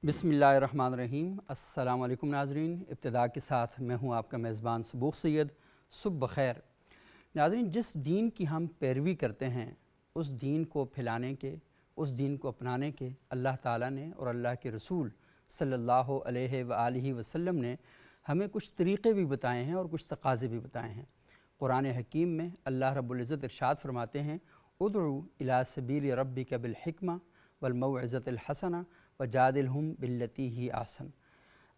بسم اللہ الرحمن الرحیم۔ السلام علیکم ناظرین، ابتدا کے ساتھ میں ہوں آپ کا میزبان صبوح سید۔ صبح بخیر ناظرین، جس دین کی ہم پیروی کرتے ہیں اس دین کو پھیلانے کے، اس دین کو اپنانے کے اللہ تعالیٰ نے اور اللہ کے رسول صلی اللہ علیہ وآلہ وسلم نے ہمیں کچھ طریقے بھی بتائے ہیں اور کچھ تقاضے بھی بتائے ہیں۔ قرآن حکیم میں اللہ رب العزت ارشاد فرماتے ہیں، ادعو الی سبیل ربک بالحکمہ والموعظۃ الحسنہ وجادلہم باللتی ہی احسن۔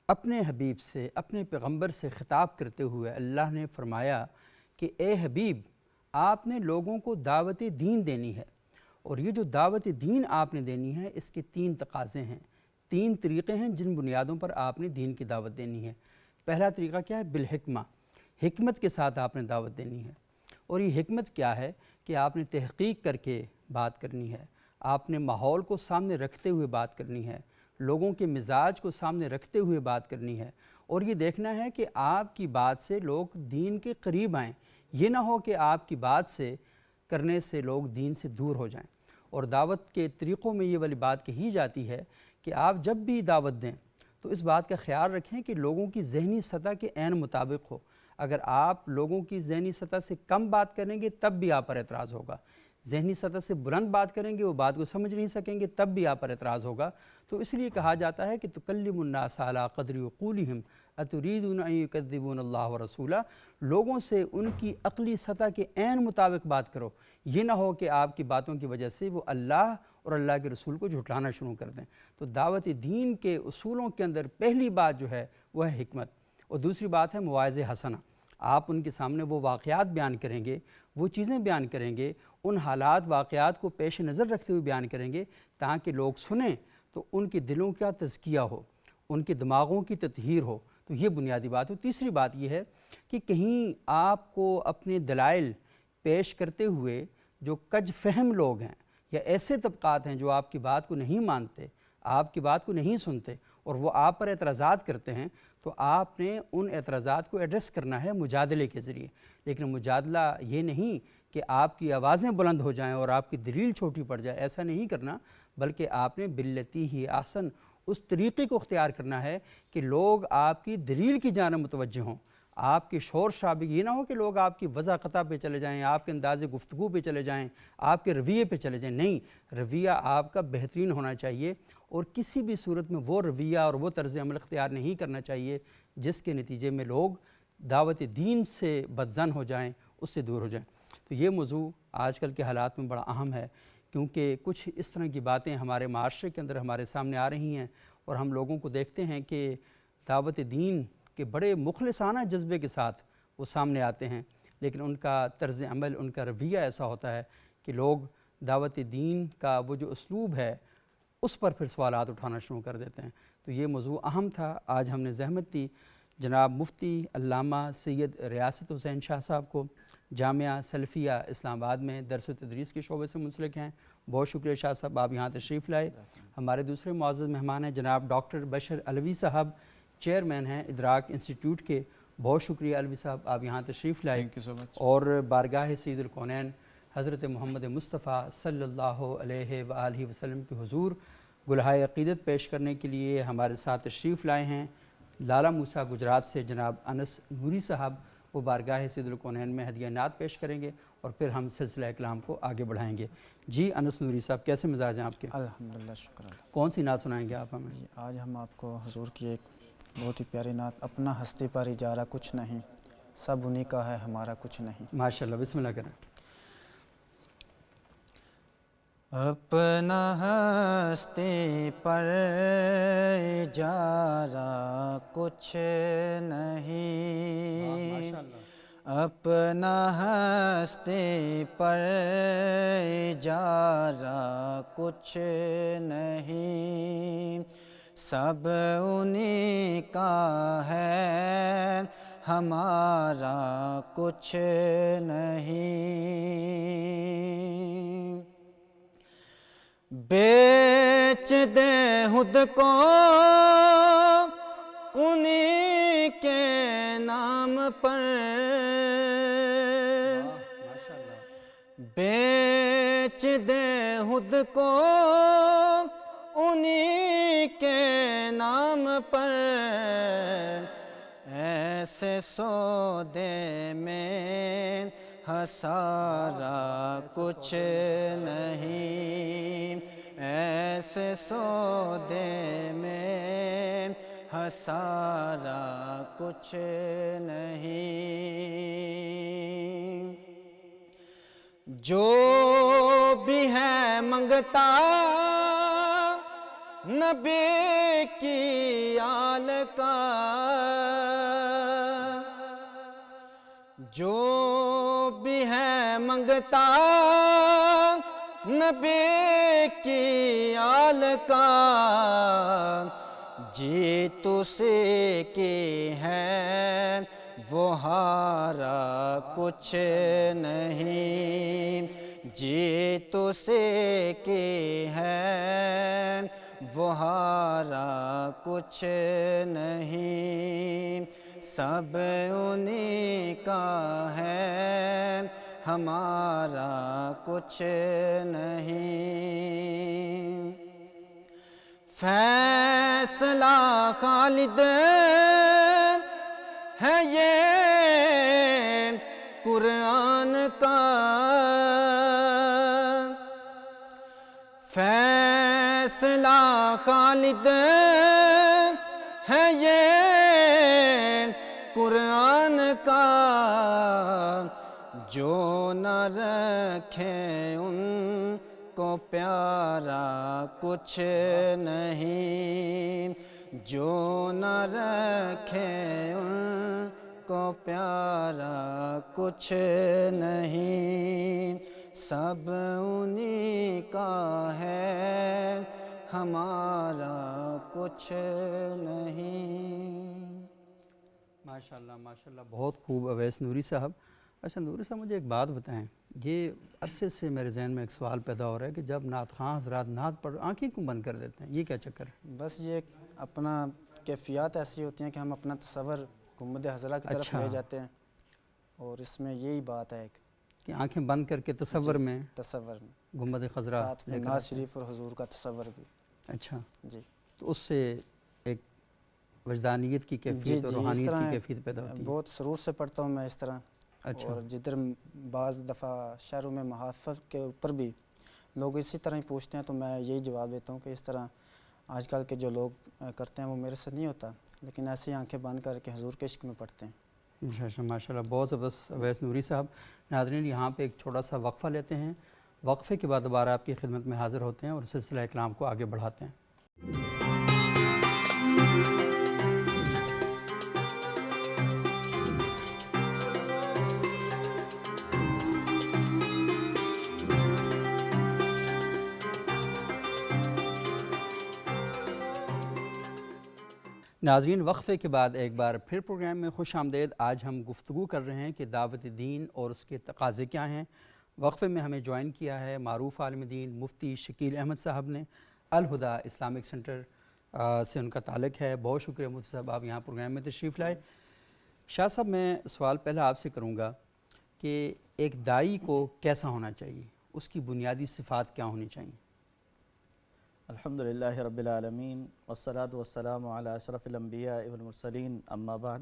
اپنے حبیب سے، اپنے پیغمبر سے خطاب کرتے ہوئے اللہ نے فرمایا کہ اے حبیب، آپ نے لوگوں کو دعوت دین دینی ہے، اور یہ جو دعوت دین آپ نے دینی ہے اس کے 3 تقاضے ہیں، 3 طریقے ہیں جن بنیادوں پر آپ نے دین کی دعوت دینی ہے۔ پہلا طریقہ کیا ہے؟ بالحکمہ، حکمت کے ساتھ آپ نے دعوت دینی ہے۔ اور یہ حکمت کیا ہے کہ آپ نے تحقیق کر کے بات کرنی ہے، آپ نے ماحول کو سامنے رکھتے ہوئے بات کرنی ہے، لوگوں کے مزاج کو سامنے رکھتے ہوئے بات کرنی ہے، اور یہ دیکھنا ہے کہ آپ کی بات سے لوگ دین کے قریب آئیں، یہ نہ ہو کہ آپ کی بات سے کرنے سے لوگ دین سے دور ہو جائیں۔ اور دعوت کے طریقوں میں یہ والی بات کہی جاتی ہے کہ آپ جب بھی دعوت دیں تو اس بات کا خیال رکھیں کہ لوگوں کی ذہنی سطح کے عین مطابق ہو۔ اگر آپ لوگوں کی ذہنی سطح سے کم بات کریں گے تب بھی آپ پر اعتراض ہوگا، ذہنی سطح سے بلند بات کریں گے وہ بات کو سمجھ نہیں سکیں گے تب بھی آپ پر اعتراض ہوگا۔ تو اس لیے کہا جاتا ہے کہ تکلم الناس علی قدر عقولہم اتريدون ان يكذبون اللہ ورسولہ، لوگوں سے ان کی عقلی سطح کے عین مطابق بات کرو، یہ نہ ہو کہ آپ کی باتوں کی وجہ سے وہ اللہ اور اللہ کے رسول کو جھٹلانا شروع کر دیں۔ تو دعوت دین کے اصولوں کے اندر پہلی بات جو ہے وہ ہے حکمت، اور دوسری بات ہے مواعظ حسنہ۔ آپ ان کے سامنے وہ واقعات بیان کریں گے، وہ چیزیں بیان کریں گے، ان حالات واقعات کو پیش نظر رکھتے ہوئے بیان کریں گے تاکہ لوگ سنیں تو ان کے دلوں کا تزکیہ ہو، ان کے دماغوں کی تطہیر ہو۔ تو یہ بنیادی بات ہے۔ تیسری بات یہ ہے کہ کہیں آپ کو اپنے دلائل پیش کرتے ہوئے جو کج فہم لوگ ہیں یا ایسے طبقات ہیں جو آپ کی بات کو نہیں مانتے، آپ کی بات کو نہیں سنتے اور وہ آپ پر اعتراضات کرتے ہیں، تو آپ نے ان اعتراضات کو ایڈریس کرنا ہے مجادلے کے ذریعے۔ لیکن مجادلہ یہ نہیں کہ آپ کی آوازیں بلند ہو جائیں اور آپ کی دلیل چھوٹی پڑ جائے، ایسا نہیں کرنا، بلکہ آپ نے باللتی ہی احسن اس طریقے کو اختیار کرنا ہے کہ لوگ آپ کی دلیل کی جانب متوجہ ہوں، آپ کی شور شرابے، یہ نہ ہو کہ لوگ آپ کی وضاحت پہ چلے جائیں، آپ کے انداز گفتگو پہ چلے جائیں، آپ کے رویے پہ چلے جائیں۔ نہیں، رویہ آپ کا بہترین ہونا چاہیے، اور کسی بھی صورت میں وہ رویہ اور وہ طرز عمل اختیار نہیں کرنا چاہیے جس کے نتیجے میں لوگ دعوت دین سے بدظن ہو جائیں، اس سے دور ہو جائیں۔ تو یہ موضوع آج کل کے حالات میں بڑا اہم ہے، کیونکہ کچھ اس طرح کی باتیں ہمارے معاشرے کے اندر ہمارے سامنے آ رہی ہیں، اور ہم لوگوں کو دیکھتے ہیں کہ دعوت دین کے بڑے مخلصانہ جذبے کے ساتھ وہ سامنے آتے ہیں، لیکن ان کا طرز عمل، ان کا رویہ ایسا ہوتا ہے کہ لوگ دعوت دین کا وہ جو اسلوب ہے اس پر پھر سوالات اٹھانا شروع کر دیتے ہیں۔ تو یہ موضوع اہم تھا، آج ہم نے زحمت دی جناب مفتی علامہ سید ریاست حسین شاہ صاحب کو، جامعہ سلفیہ اسلام آباد میں درس و تدریس کے شعبے سے منسلک ہیں۔ بہت شکریہ شاہ صاحب، آپ یہاں تشریف لائے۔ ہمارے دوسرے معزز مہمان ہیں جناب ڈاکٹر بشر علوی صاحب، چیئرمین ہیں ادراک انسٹیٹیوٹ کے۔ بہت شکریہ علوی صاحب، آپ یہاں تشریف لائے اور بارگاہ سید الکونین حضرت محمد مصطفیٰ صلی اللہ علیہ وآلہ وسلم کے حضور گلہائے عقیدت پیش کرنے کے لیے ہمارے ساتھ تشریف لائے ہیں۔ لالا موسیٰ گجرات سے جناب انس نوری صاحب، وہ بارگاہ سید الکونین میں ہدیہ نعت پیش کریں گے اور پھر ہم سلسلہ کلام کو آگے بڑھائیں گے۔ جی انس نوری صاحب، کیسے مزاج ہیں آپ کے؟ الحمدللہ، شکر اللہ۔ کون سی نعت سنائیں گے آپ ہمیں؟ آج ہم آپ کو حضور کی ایک بہت ہی پیاری نعت، اپنا ہستی پر اجارہ کچھ نہیں، سب انہی کا ہے ہمارا کچھ نہیں۔ ماشاءاللہ، بسم اللہ کریں۔ اپنا ہستی پر اجارہ کچھ نہیں، اپنا ہستی پر اجارہ کچھ نہیں، سب انہی کا ہے ہمارا کچھ نہیں۔ بیچ دیں خود کو انہی کے نام پر، بیچ دیں خود کو انہی کے نام پر، ایسے سودے میں ہسارا کچھ نہیں، ایسے سودے میں ہسارا کچھ نہیں۔ جو بھی ہے منگتا نبی کی آل کا، جو بھی ہے منگتا نبی کی آل کا، جیت اسی کی ہے وہ ہارا کچھ نہیں، جیت اسی کی ہے وہ ہارا کچھ نہیں، سب انہی کا ہے ہمارا کچھ نہیں۔ فیصلہ خالد ہے یہ قرآن کا، فیصلہ خالد ہے یہ قرآن کا، جو نہ رکھے ان کو پیارا کچھ نہیں، جو نہ رکھے ان کو پیارا کچھ نہیں، سب انہی کا ہے ہمارا کچھ نہیں۔ ماشاءاللہ ماشاءاللہ، بہت خوب اویس نوری صاحب۔ اچھا نوری صاحب، مجھے ایک بات بتائیں، یہ عرصے سے میرے ذہن میں ایک سوال پیدا ہو رہا ہے کہ جب نعت خواں حضرات نعت پڑھ آنکھیں کیوں بند کر دیتے ہیں، یہ کیا چکر ہے؟ بس یہ اپنا کیفیات ایسی ہوتی ہیں کہ ہم اپنا تصور گنبد خضرا کی طرف لے جاتے ہیں، اور اس میں یہی بات ہے کہ آنکھیں بند کر کے تصور میں تصور میں گنبد خضرا ساتھ میں ناز شریف اور حضور کا تصور بھی۔ اچھا جی، تو اس سے ایک وجدانیت کی کیفیت اور روحانیت کی کیفیت پیدا ہوتی ہے۔ بہت سرور سے پڑھتا ہوں میں اس طرح۔ اچھا، اور جدھر بعض دفعہ شہروں میں محافظ کے اوپر بھی لوگ اسی طرح ہی پوچھتے ہیں تو میں یہی جواب دیتا ہوں کہ اس طرح آج کل کے جو لوگ کرتے ہیں وہ میرے سے نہیں ہوتا، لیکن ایسے ہی آنکھیں بند کر کے حضور کے عشق میں پڑھتے ہیں۔ ماشاء اللہ، بہت زبردست اویس نوری صاحب۔ ناظرین، یہاں پہ ایک چھوٹا سا وقفہ لیتے ہیں، وقفے کے بعد دوبارہ آپ کی خدمت میں حاضر ہوتے ہیں اور سلسلہ کلام کو آگے بڑھاتے ہیں۔ ناظرین، وقفے کے بعد ایک بار پھر پروگرام میں خوش آمدید۔ آج ہم گفتگو کر رہے ہیں کہ دعوت دین اور اس کے تقاضے کیا ہیں۔ وقفے میں ہمیں جوائن کیا ہے معروف عالم دین مفتی شکیل احمد صاحب نے، الہدیٰ اسلامک سینٹر سے ان کا تعلق ہے۔ بہت شکریہ مفتی صاحب، آپ یہاں پروگرام میں تشریف لائے۔ شاہ صاحب، میں سوال پہلا آپ سے کروں گا کہ ایک داعی کو کیسا ہونا چاہیے، اس کی بنیادی صفات کیا ہونی چاہیے؟ الحمدللہ رب العالمین والصلاة والسلام علی اشرف الانبیاء والمرسلین، اما بعد۔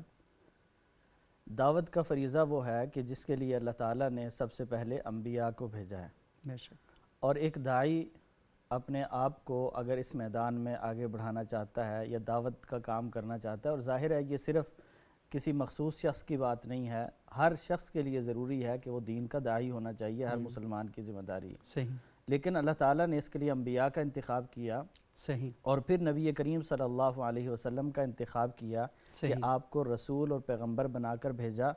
دعوت کا فریضہ وہ ہے کہ جس کے لیے اللہ تعالیٰ نے سب سے پہلے انبیاء کو بھیجا ہے، بے شک۔ اور ایک داعی اپنے آپ کو اگر اس میدان میں آگے بڑھانا چاہتا ہے یا دعوت کا کام کرنا چاہتا ہے، اور ظاہر ہے یہ صرف کسی مخصوص شخص کی بات نہیں ہے، ہر شخص کے لیے ضروری ہے کہ وہ دین کا داعی ہونا چاہیے، ہر مسلمان کی ذمہ داری ہے۔ صحیح، لیکن اللہ تعالیٰ نے اس کے لیے انبیاء کا انتخاب کیا، صحیح، اور پھر نبی کریم صلی اللہ علیہ وسلم کا انتخاب کیا کہ صحیح، آپ کو رسول اور پیغمبر بنا کر بھیجا،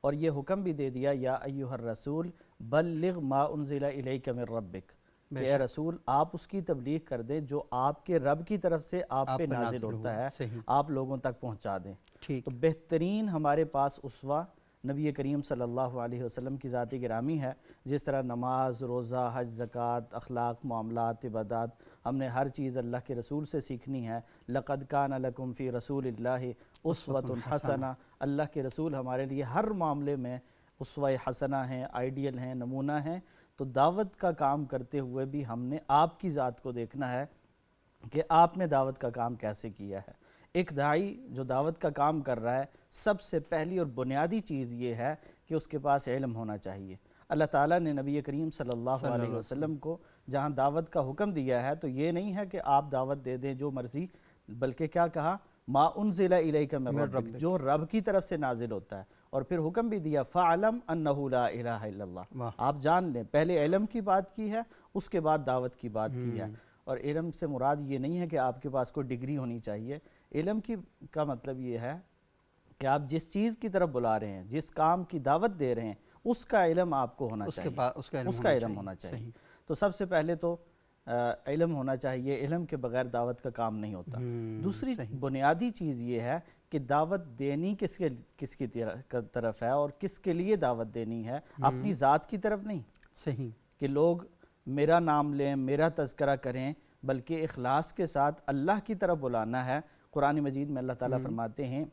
اور یہ حکم بھی دے دیا یا ایھا الرسول بلغ ما انزل الیک من ربک، کہ اے رسول آپ اس کی تبلیغ کر دیں جو آپ کے رب کی طرف سے آپ پہ نازل ہوتا ہے، صحیح، آپ لوگوں تک پہنچا دیں۔ ٹھیک، تو بہترین ہمارے پاس اسوہ نبی کریم صلی اللہ علیہ وسلم کی ذات گرامی ہے، جس طرح نماز، روزہ، حج، زکوٰۃ، اخلاق، معاملات، عبادات، ہم نے ہر چیز اللہ کے رسول سے سیکھنی ہے۔ لقد کان لکم فی رسول اللہ اسوۃ حسنہ، اللہ کے رسول ہمارے لیے ہر معاملے میں اسوہ حسنہ ہیں، آئیڈیل ہیں، نمونہ ہیں۔ تو دعوت کا کام کرتے ہوئے بھی ہم نے آپ کی ذات کو دیکھنا ہے کہ آپ نے دعوت کا کام کیسے کیا ہے۔ ایک داعی جو دعوت کا کام کر رہا ہے، سب سے پہلی اور بنیادی چیز یہ ہے کہ اس کے پاس علم ہونا چاہیے۔ اللہ تعالیٰ نے نبی کریم صلی اللہ علیہ وسلم کو جہاں دعوت کا حکم دیا ہے تو یہ نہیں ہے کہ آپ دعوت دے دیں جو مرضی، بلکہ کیا کہا، ما انزل الیک من ربک، جو رب کی طرف سے نازل ہوتا ہے، اور پھر حکم بھی دیا فَعْلَمْ أَنَّهُ لَا إِلَهَ إِلَّا اللَّهُ، آپ جان لیں، پہلے علم کی بات کی ہے، اس کے بعد دعوت کی بات کی ہے۔ اور علم سے مراد یہ نہیں ہے کہ آپ کے پاس کوئی ڈگری ہونی چاہیے، علم کا مطلب یہ ہے کہ آپ جس چیز کی طرف بلا رہے ہیں، جس کام کی دعوت دے رہے ہیں، اس کا علم آپ کو ہونا چاہیے، اس کا علم ہونا چاہیے۔ تو سب سے پہلے تو علم ہونا چاہیے، علم کے بغیر دعوت کا کام نہیں ہوتا۔ دوسری بنیادی چیز یہ ہے کہ دعوت دینی کس کی طرف ہے اور کس کے لیے دعوت دینی ہے، اپنی ذات کی طرف نہیں، صحیح، کہ لوگ میرا نام لیں، میرا تذکرہ کریں، بلکہ اخلاص کے ساتھ اللہ کی طرف بلانا ہے۔ قرآن مجید میں اللہ تعالیٰ فرماتے ہیں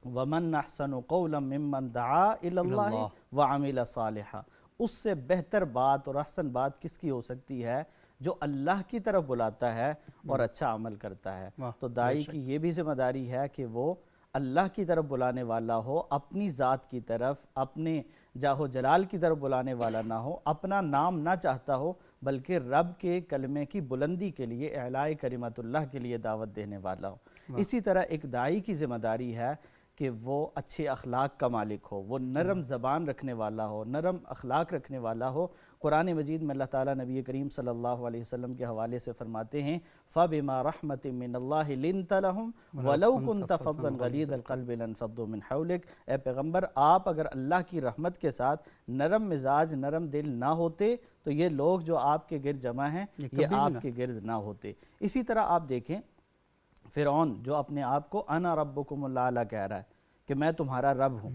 وَمَنْ أَحْسَنُ قَوْلًا مِّمَّنْ دَعَا إِلَى اللَّهِ وَعَمِلَ صَالِحًا، اس سے بہتر بات اور احسن بات کس کی ہو سکتی ہے؟ جو اللہ کی طرف بلاتا ہے اور اچھا عمل کرتا ہے۔ تو داعی کی یہ بھی ذمہ داری ہے کہ وہ اللہ کی طرف بلانے والا ہو، اپنی ذات کی طرف، اپنے جاہ و جلال کی طرف بلانے والا نہ ہو، اپنا نام نہ چاہتا ہو، بلکہ رب کے کلمے کی بلندی کے لیے، اعلاء کلمت اللہ کے لیے دعوت دینے والا ہو۔ اسی طرح ایک داعی کی ذمہ داری ہے کہ وہ اچھے اخلاق کا مالک ہو، وہ نرم زبان رکھنے والا ہو، نرم اخلاق رکھنے والا ہو۔ قرآن مجید میں اللہ تعالیٰ نبی کریم صلی اللہ علیہ وسلم کے حوالے سے فرماتے ہیں فَبِمَا رَحْمَةٍ مِّنَ اللَّهِ لِنْتَ لَهُمْ وَلَوْ كُنْتَ فَظًّا غَلِيظَ الْقَلْبِ لَانفَضُّوا مِنْ حَوْلِكَ، اے پیغمبر آپ اگر اللہ کی رحمت کے ساتھ نرم مزاج، نرم دل نہ ہوتے تو یہ لوگ جو آپ کے گرد جمع ہیں یہ آپ کے گرد نہ ہوتے۔ اسی طرح آپ دیکھیں فرعون جو اپنے آپ کو انا ربکم الاعلی کہہ رہا ہے کہ میں تمہارا رب ہوں،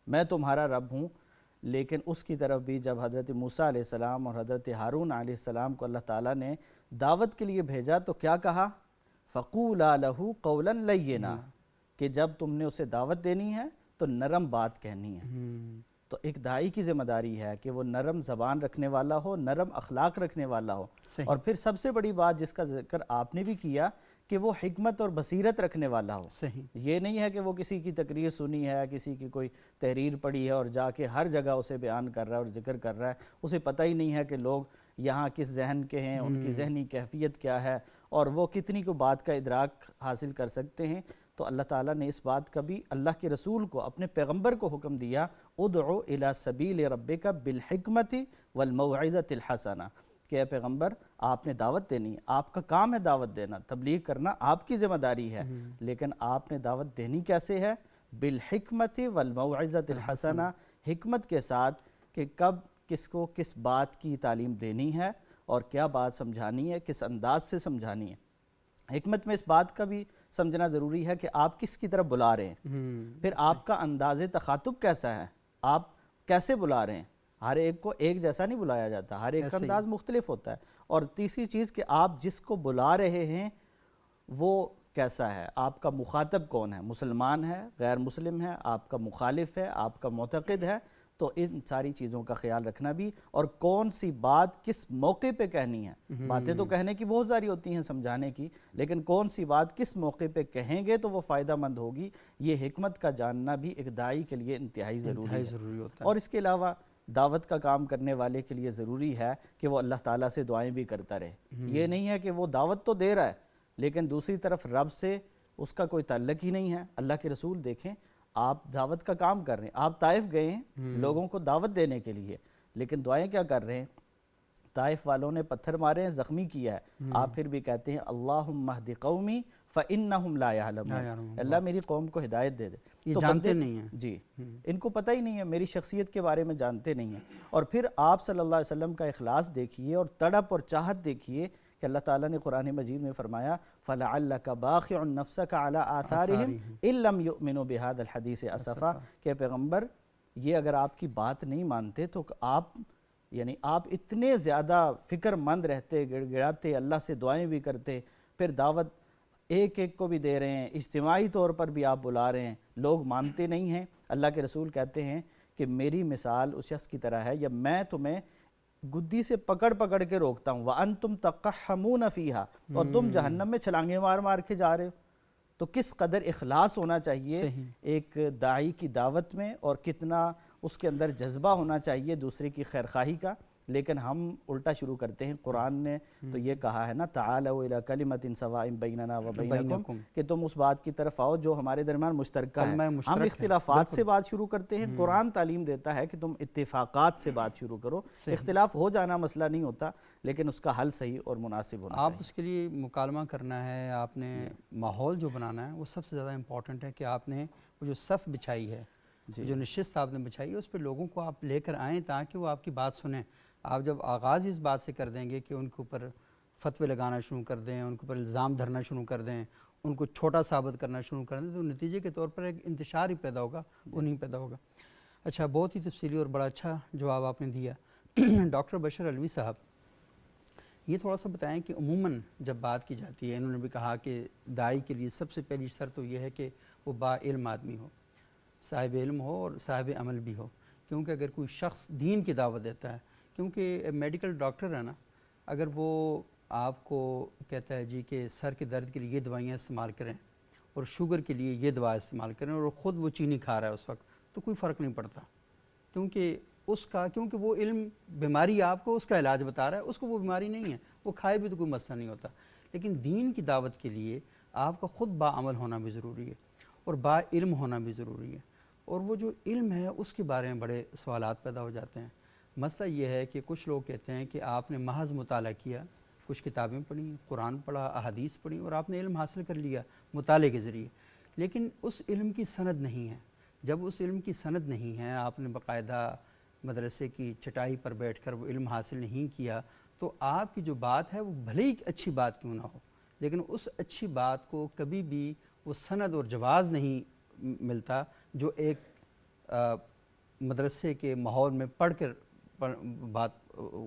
میں تمہارا رب ہوں، لیکن اس کی طرف بھی جب حضرت موسیٰ علیہ السلام اور حضرت ہارون علیہ السلام کو اللہ تعالیٰ نے دعوت کے لیے بھیجا تو کیا کہا؟ فَقُولَا لَهُ قَوْلًا لَيِّنًا، کہ جب تم نے اسے دعوت دینی ہے تو نرم بات کہنی ہے۔ تو ایک داعی کی ذمہ داری ہے کہ وہ نرم زبان رکھنے والا ہو، نرم اخلاق رکھنے والا ہو، اور پھر سب سے بڑی بات جس کا ذکر آپ نے بھی کیا کہ وہ حکمت اور بصیرت رکھنے والا ہو۔ یہ نہیں ہے کہ وہ کسی کی تقریر سنی ہے، کسی کی کوئی تحریر پڑھی ہے اور جا کے ہر جگہ اسے بیان کر رہا ہے اور ذکر کر رہا ہے، اسے پتہ ہی نہیں ہے کہ لوگ یہاں کس ذہن کے ہیں، ان کی ذہنی کیفیت کیا ہے اور وہ کتنی کو بات کا ادراک حاصل کر سکتے ہیں۔ تو اللہ تعالیٰ نے اس بات کا بھی اللہ کے رسول کو، اپنے پیغمبر کو حکم دیا ادعو الی سبیل ربک بالحکمت والموعظۃ الحسنہ، کہ اے پیغمبر آپ نے دعوت دینی ہے، آپ کا کام ہے دعوت دینا، تبلیغ کرنا آپ کی ذمہ داری ہے، لیکن آپ نے دعوت دینی کیسے ہے؟ بالحکمت والموعظۃ الحسنہ، حکمت کے ساتھ کہ کب کس کو کس بات کی تعلیم دینی ہے اور کیا بات سمجھانی ہے، کس انداز سے سمجھانی ہے۔ حکمت میں اس بات کا بھی سمجھنا ضروری ہے کہ آپ کس کی طرف بلا رہے ہیں، پھر آپ کا انداز تخاطب کیسا ہے، آپ کیسے بلا رہے ہیں۔ ہر ایک کو ایک جیسا نہیں بلایا جاتا، ہر ایک کا انداز مختلف ہوتا ہے۔ اور تیسری چیز کہ آپ جس کو بلا رہے ہیں وہ کیسا ہے، آپ کا مخاطب کون ہے، مسلمان ہے، غیر مسلم ہے، آپ کا مخالف ہے، آپ کا معتقد ہے۔ تو ان ساری چیزوں کا خیال رکھنا بھی، اور کون سی بات کس موقع پہ کہنی ہے۔ باتیں تو کہنے کی بہت ساری ہوتی ہیں سمجھانے کی، لیکن کون سی بات کس موقع پہ کہیں گے تو وہ فائدہ مند ہوگی، یہ حکمت کا جاننا بھی ایک داعی کے لیے انتہائی ضروری ہے۔ اور اس کے علاوہ دعوت کا کام کرنے والے کے لیے ضروری ہے کہ وہ اللہ تعالیٰ سے دعائیں بھی کرتا رہے۔ یہ نہیں ہے کہ وہ دعوت تو دے رہا ہے لیکن دوسری طرف رب سے اس کا کوئی تعلق ہی نہیں ہے۔ اللہ کے رسول دیکھیں، آپ دعوت کا کام کر رہے ہیں، آپ طائف گئے ہیں لوگوں کو دعوت دینے کے لیے، لیکن دعائیں کیا کر رہے ہیں؟ طائف والوں نے پتھر مارے ہیں، زخمی کیا ہے، آپ پھر بھی کہتے ہیں اللہم اہد قومی فإنہم لا یعلمون، اللہ میری قوم کو ہدایت دے دے۔ یہ جانتے نہیں ہیں، جی ان کو پتہ ہی نہیں ہے، میری شخصیت کے بارے میں جانتے نہیں ہیں۔ اور پھر آپ صلی اللہ علیہ وسلم کا اخلاص دیکھیے اور تڑپ اور چاہت دیکھیے کہ اللہ تعالیٰ نے قرآن مجید میں فرمایا فَلَعَلَّكَ بَاخِعٌ نَفْسَكَ عَلَىٰ آثَارِهِمْ إِن لَّمْ يُؤْمِنُوا بِهَذَا الْحَدِيثِ أَسَفًا، کہ پیغمبر یہ اگر آپ کی بات نہیں مانتے تو آپ اتنے زیادہ فکر مند رہتے، گڑ گڑاتے، اللہ سے دعائیں بھی کرتے، پھر دعوت ایک ایک کو بھی دے رہے ہیں، اجتماعی طور پر بھی آپ بلا رہے ہیں، لوگ مانتے نہیں ہیں۔ اللہ کے رسول کہتے ہیں کہ میری مثال اس شخص کی طرح ہے، یا میں تمہیں گدی سے پکڑ پکڑ کے روکتا ہوں وَأَنْتُمْ تَقَحَّمُونَ فِيهَا، اور تم جہنم میں چھلانگیں مار مار کے جا رہے ہو. تو کس قدر اخلاص ہونا چاہیے صحیح. ایک داعی کی دعوت میں، اور کتنا اس کے اندر جذبہ ہونا چاہیے دوسرے کی خیرخواہی کا. لیکن ہم الٹا شروع کرتے ہیں. قرآن نے تو یہ کہا ہے نا تعالوا الی کلمۃ سواء بیننا وبینکم، کہ تم اس بات کی طرف آؤ جو ہمارے درمیان مشترکہ ہے. کلمہ ہم مشترک ہے. اختلافات سے بات شروع کرتے ہیں، قرآن تعلیم دیتا ہے کہ تم اتفاقات سے بات شروع کرو. اختلاف ہو جانا مسئلہ نہیں ہوتا، لیکن اس کا حل صحیح اور مناسب ہونا آپ چاہیے. اس کے لیے مکالمہ کرنا ہے، آپ نے ماحول جو بنانا ہے وہ سب سے زیادہ امپورٹنٹ ہے کہ آپ نے وہ جو صف بچھائی ہے، جو نشست آپ نے بچھائی ہے، اس پہ لوگوں کو آپ لے کر آئیں تاکہ وہ آپ کی بات سنیں. آپ جب آغاز اس بات سے کر دیں گے کہ ان کے اوپر فتوے لگانا شروع کر دیں، ان کے اوپر الزام دھرنا شروع کر دیں، ان کو چھوٹا ثابت کرنا شروع کر دیں، تو نتیجے کے طور پر ایک انتشار ہی پیدا ہوگا، وہ نہیں پیدا ہوگا. اچھا، بہت ہی تفصیلی اور بڑا اچھا جواب آپ نے دیا. ڈاکٹر بشر علوی صاحب، یہ تھوڑا سا بتائیں کہ عموماً جب بات کی جاتی ہے، انہوں نے بھی کہا کہ داعی کے لیے سب سے پہلی شرط تو یہ ہے کہ وہ با علم آدمی ہو، صاحب علم ہو اور صاحب عمل بھی ہو. کیونکہ اگر کوئی شخص دین کی دعوت دیتا ہے، کیونکہ میڈیکل ڈاکٹر ہے نا، اگر وہ آپ کو کہتا ہے جی کہ سر کے درد کے لیے یہ دوائیاں استعمال کریں اور شوگر کے لیے یہ دوا استعمال کریں، اور خود وہ چینی کھا رہا ہے اس وقت، تو کوئی فرق نہیں پڑتا. کیونکہ وہ علم بیماری آپ کو اس کا علاج بتا رہا ہے، اس کو وہ بیماری نہیں ہے، وہ کھائے بھی تو کوئی مسئلہ نہیں ہوتا. لیکن دین کی دعوت کے لیے آپ کا خود باعمل ہونا بھی ضروری ہے اور با علم ہونا بھی ضروری ہے. اور وہ جو علم ہے اس کے بارے میں بڑے سوالات پیدا ہو جاتے ہیں. مسئلہ یہ ہے کہ کچھ لوگ کہتے ہیں کہ آپ نے محض مطالعہ کیا، کچھ کتابیں پڑھی، قرآن پڑھا، احادیث پڑھی، اور آپ نے علم حاصل کر لیا مطالعے کے ذریعے، لیکن اس علم کی سند نہیں ہے. جب اس علم کی سند نہیں ہے، آپ نے باقاعدہ مدرسے کی چٹائی پر بیٹھ کر وہ علم حاصل نہیں کیا، تو آپ کی جو بات ہے وہ بھلے ہی اچھی بات کیوں نہ ہو، لیکن اس اچھی بات کو کبھی بھی وہ سند اور جواز نہیں ملتا جو ایک مدرسے کے ماحول میں پڑھ کر بات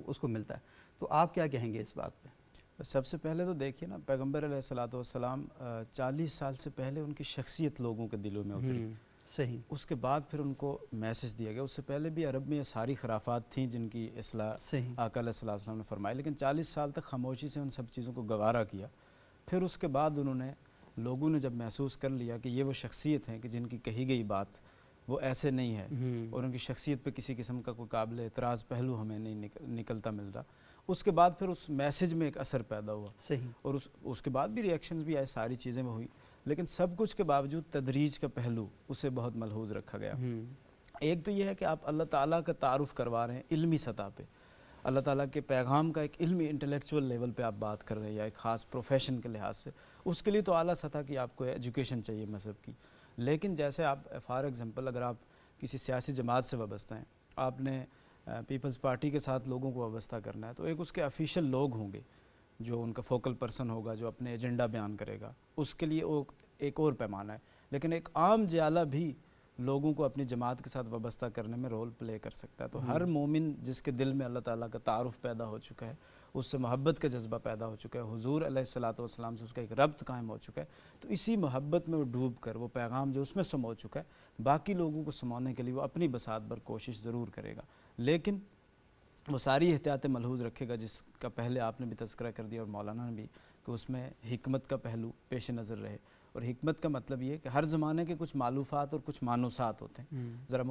اس کو ملتا ہے. تو آپ کیا کہیں گے اس بات پہ؟ سب سے پہلے تو دیکھیے نا، پیغمبر علیہ الصلوۃ والسلام 40 سال سے پہلے ان کی شخصیت لوگوں کے دلوں میں اتری. صحیح. اس کے بعد پھر ان کو میسج دیا گیا. اس سے پہلے بھی عرب میں یہ ساری خرافات تھیں جن کی اصلاح آقا علیہ السلام نے فرمائی، لیکن 40 سال تک خاموشی سے ان سب چیزوں کو گوارا کیا. پھر اس کے بعد لوگوں نے جب محسوس کر لیا کہ یہ وہ شخصیت ہیں کہ جن کی کہی گئی بات وہ ایسے نہیں ہے، اور ان کی شخصیت پہ کسی قسم کا کوئی قابل اعتراض پہلو ہمیں نہیں نکلتا مل رہا، اس کے بعد پھر اس میسج میں ایک اثر پیدا ہوا. صحیح. اور اس کے بعد بھی ریئیکشنز بھی آئے، ساری چیزیں وہ ہوئی، لیکن سب کچھ کے باوجود تدریج کا پہلو اسے بہت ملحوظ رکھا گیا. ایک تو یہ ہے کہ آپ اللہ تعالیٰ کا تعارف کروا رہے ہیں علمی سطح پہ، اللہ تعالیٰ کے پیغام کا ایک علمی انٹلیکچول لیول پہ آپ بات کر رہے ہیں، یا ایک خاص پروفیشن کے لحاظ سے، اس کے لیے تو اعلیٰ سطح کی آپ کو ایجوکیشن چاہیے مذہب کی. لیکن جیسے آپ فار ایگزامپل اگر آپ کسی سیاسی جماعت سے وابستہ ہیں، آپ نے پیپلز پارٹی کے ساتھ لوگوں کو وابستہ کرنا ہے، تو ایک اس کے افیشل لوگ ہوں گے جو ان کا فوکل پرسن ہوگا، جو اپنے ایجنڈا بیان کرے گا، اس کے لیے وہ ایک اور پیمانہ ہے. لیکن ایک عام جیالہ بھی لوگوں کو اپنی جماعت کے ساتھ وابستہ کرنے میں رول پلے کر سکتا ہے. تو ہر مومن جس کے دل میں اللہ تعالیٰ کا تعارف پیدا ہو چکا ہے، اس سے محبت کا جذبہ پیدا ہو چکا ہے، حضور علیہ الصلوۃ والسلام سے اس کا ایک ربط قائم ہو چکا ہے، تو اسی محبت میں وہ ڈوب کر وہ پیغام جو اس میں سمو چکا ہے، باقی لوگوں کو سمونے کے لیے وہ اپنی بساط بھر کوشش ضرور کرے گا. لیکن وہ ساری احتیاطیں ملحوظ رکھے گا جس کا پہلے آپ نے بھی تذکرہ کر دیا اور مولانا نے بھی، کہ اس میں حکمت کا پہلو پیش نظر رہے. اور حکمت کا مطلب یہ ہے کہ ہر زمانے کے کچھ معلوفات اور کچھ مانوسات ہوتے ہیں. ذرا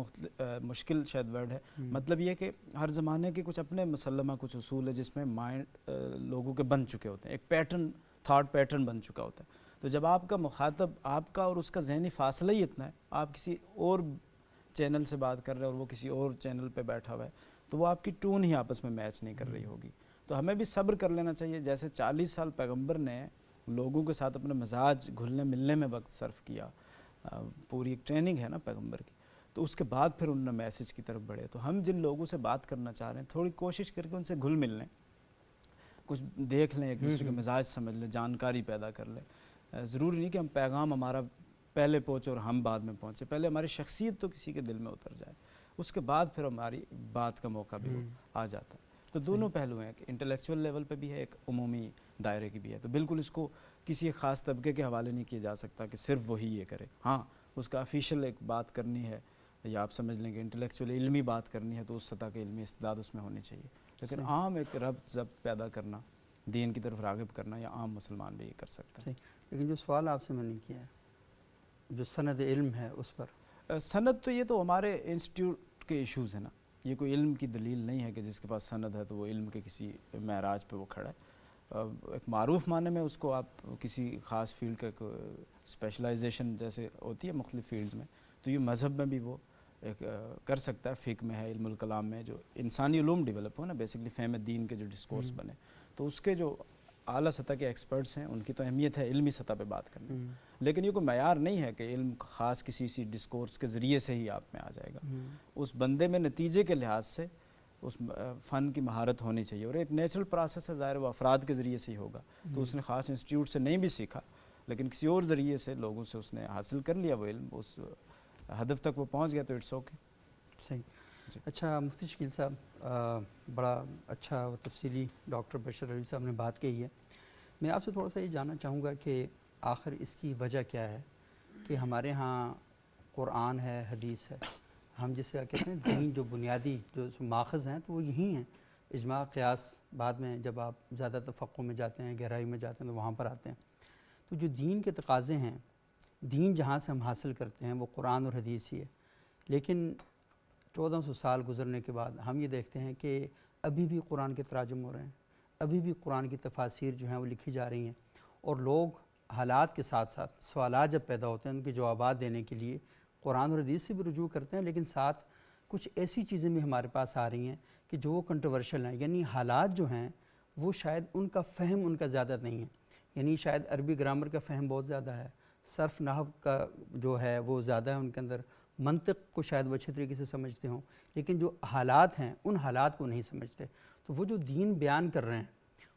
مشکل شاید ورڈ ہے، مطلب یہ کہ ہر زمانے کے کچھ اپنے مسلمہ کچھ اصول ہے جس میں مائنڈ لوگوں کے بن چکے ہوتے ہیں، ایک پیٹرن، تھاٹ پیٹرن بن چکا ہوتا ہے. تو جب آپ کا مخاطب آپ کا اور اس کا ذہنی فاصلہ ہی اتنا ہے، آپ کسی اور چینل سے بات کر رہے ہیں اور وہ کسی اور چینل پہ بیٹھا ہوا ہے، تو وہ آپ کی ٹون ہی آپس میں میچ نہیں کر رہی ہوگی. تو ہمیں بھی صبر کر لینا چاہیے. جیسے 40 سال پیغمبر نے لوگوں کے ساتھ اپنا مزاج گھلنے ملنے میں وقت صرف کیا، پوری ایک ٹریننگ ہے نا پیغمبر کی، تو اس کے بعد پھر انہوں نے میسج کی طرف بڑھے. تو ہم جن لوگوں سے بات کرنا چاہ رہے ہیں، تھوڑی کوشش کر کے ان سے گھل مل لیں، کچھ دیکھ لیں، ایک دوسرے کے مزاج سمجھ لیں، جانکاری پیدا کر لیں. ضروری نہیں کہ ہم پیغام ہمارا پہلے پہنچے اور ہم بعد میں پہنچے، پہلے ہماری شخصیت تو کسی کے دل میں اتر جائے، اس کے بعد پھر ہماری بات کا موقع بھی آ جاتا ہے. تو دونوں پہلو ہیں، کہ انٹلیکچول لیول پہ بھی ہے، ایک عمومی دائرے کی بھی ہے. تو بالکل اس کو کسی ایک خاص طبقے کے حوالے نہیں کیا جا سکتا کہ صرف وہی یہ کرے. ہاں، اس کا افیشل ایک بات کرنی ہے، یا آپ سمجھ لیں کہ انٹلیکچول علمی بات کرنی ہے، تو اس سطح کے علمی استعداد اس میں ہونی چاہیے. لیکن عام ایک ربط ضبط پیدا کرنا، دین کی طرف راغب کرنا، یا عام مسلمان بھی یہ کر سکتا ہے. صحیح. لیکن جو سوال آپ سے میں نے کیا ہے جو سند علم ہے اس پر سند، تو یہ تو ہمارے انسٹیٹیوٹ کے ایشوز ہیں نا، یہ کوئی علم کی دلیل نہیں ہے کہ جس کے پاس سند ہے تو وہ علم کے کسی معراج پہ وہ کھڑا ہے. ایک معروف معنی میں اس کو آپ کسی خاص فیلڈ کا اسپیشلائزیشن جیسے ہوتی ہے مختلف فیلڈز میں، تو یہ مذہب میں بھی وہ ایک کر سکتا ہے. فقہ میں ہے، علم الکلام میں، جو انسانی علوم ڈیولپ ہو نا، بیسکلی فہم الدین کے جو ڈسکورس بنے، تو اس کے جو اعلیٰ سطح کے ایکسپرٹس ہیں ان کی تو اہمیت ہے علمی سطح پہ بات کرنا. لیکن یہ کوئی معیار نہیں ہے کہ علم خاص کسی ڈسکورس کے ذریعے سے ہی آپ میں آ جائے گا. اس بندے میں نتیجے کے لحاظ سے اس فن کی مہارت ہونی چاہیے، اور ایک نیچرل پروسیس ہے، ظاہر وہ افراد کے ذریعے سے ہی ہوگا. تو اس نے خاص انسٹیٹیوٹ سے نہیں بھی سیکھا، لیکن کسی اور ذریعے سے لوگوں سے اس نے حاصل کر لیا وہ علم، اس ہدف تک وہ پہنچ گیا، تو اٹس اوکے. صحیح. اچھا مفتی شکیل صاحب، بڑا اچھا و تفصیلی ڈاکٹر بشر علی صاحب نے بات کہی ہے. میں آپ سے تھوڑا سا یہ جاننا چاہوں گا کہ آخر اس کی وجہ کیا ہے کہ ہمارے ہاں قرآن ہے، حدیث ہے، ہم جسے کہتے ہیں دین جو بنیادی جو ماخذ ہیں تو وہ یہی ہیں. اجماع، قیاس بعد میں جب آپ زیادہ تفقع میں جاتے ہیں، گہرائی میں جاتے ہیں تو وہاں پر آتے ہیں. تو جو دین کے تقاضے ہیں، دین جہاں سے ہم حاصل کرتے ہیں وہ قرآن اور حدیث ہی ہے. لیکن 1400 سال گزرنے کے بعد ہم یہ دیکھتے ہیں کہ ابھی بھی قرآن کے تراجم ہو رہے ہیں، ابھی بھی قرآن کی تفاسیر جو ہیں وہ لکھی جا رہی ہیں، اور لوگ حالات کے ساتھ ساتھ سوالات جب پیدا ہوتے ہیں ان کے جوابات دینے کے لیے قرآن اور حدیث سے بھی رجوع کرتے ہیں. لیکن ساتھ کچھ ایسی چیزیں بھی ہمارے پاس آ رہی ہیں کہ جو وہ کنٹروورشل ہیں، یعنی حالات جو ہیں وہ شاید ان کا فہم ان کا زیادہ نہیں ہے. یعنی شاید عربی گرامر کا فہم بہت زیادہ ہے، صرف نحو کا جو ہے وہ زیادہ ہے ان کے اندر، منطق کو شاید وہ اچھے طریقے سے سمجھتے ہوں، لیکن جو حالات ہیں ان حالات کو نہیں سمجھتے. تو وہ جو دین بیان کر رہے ہیں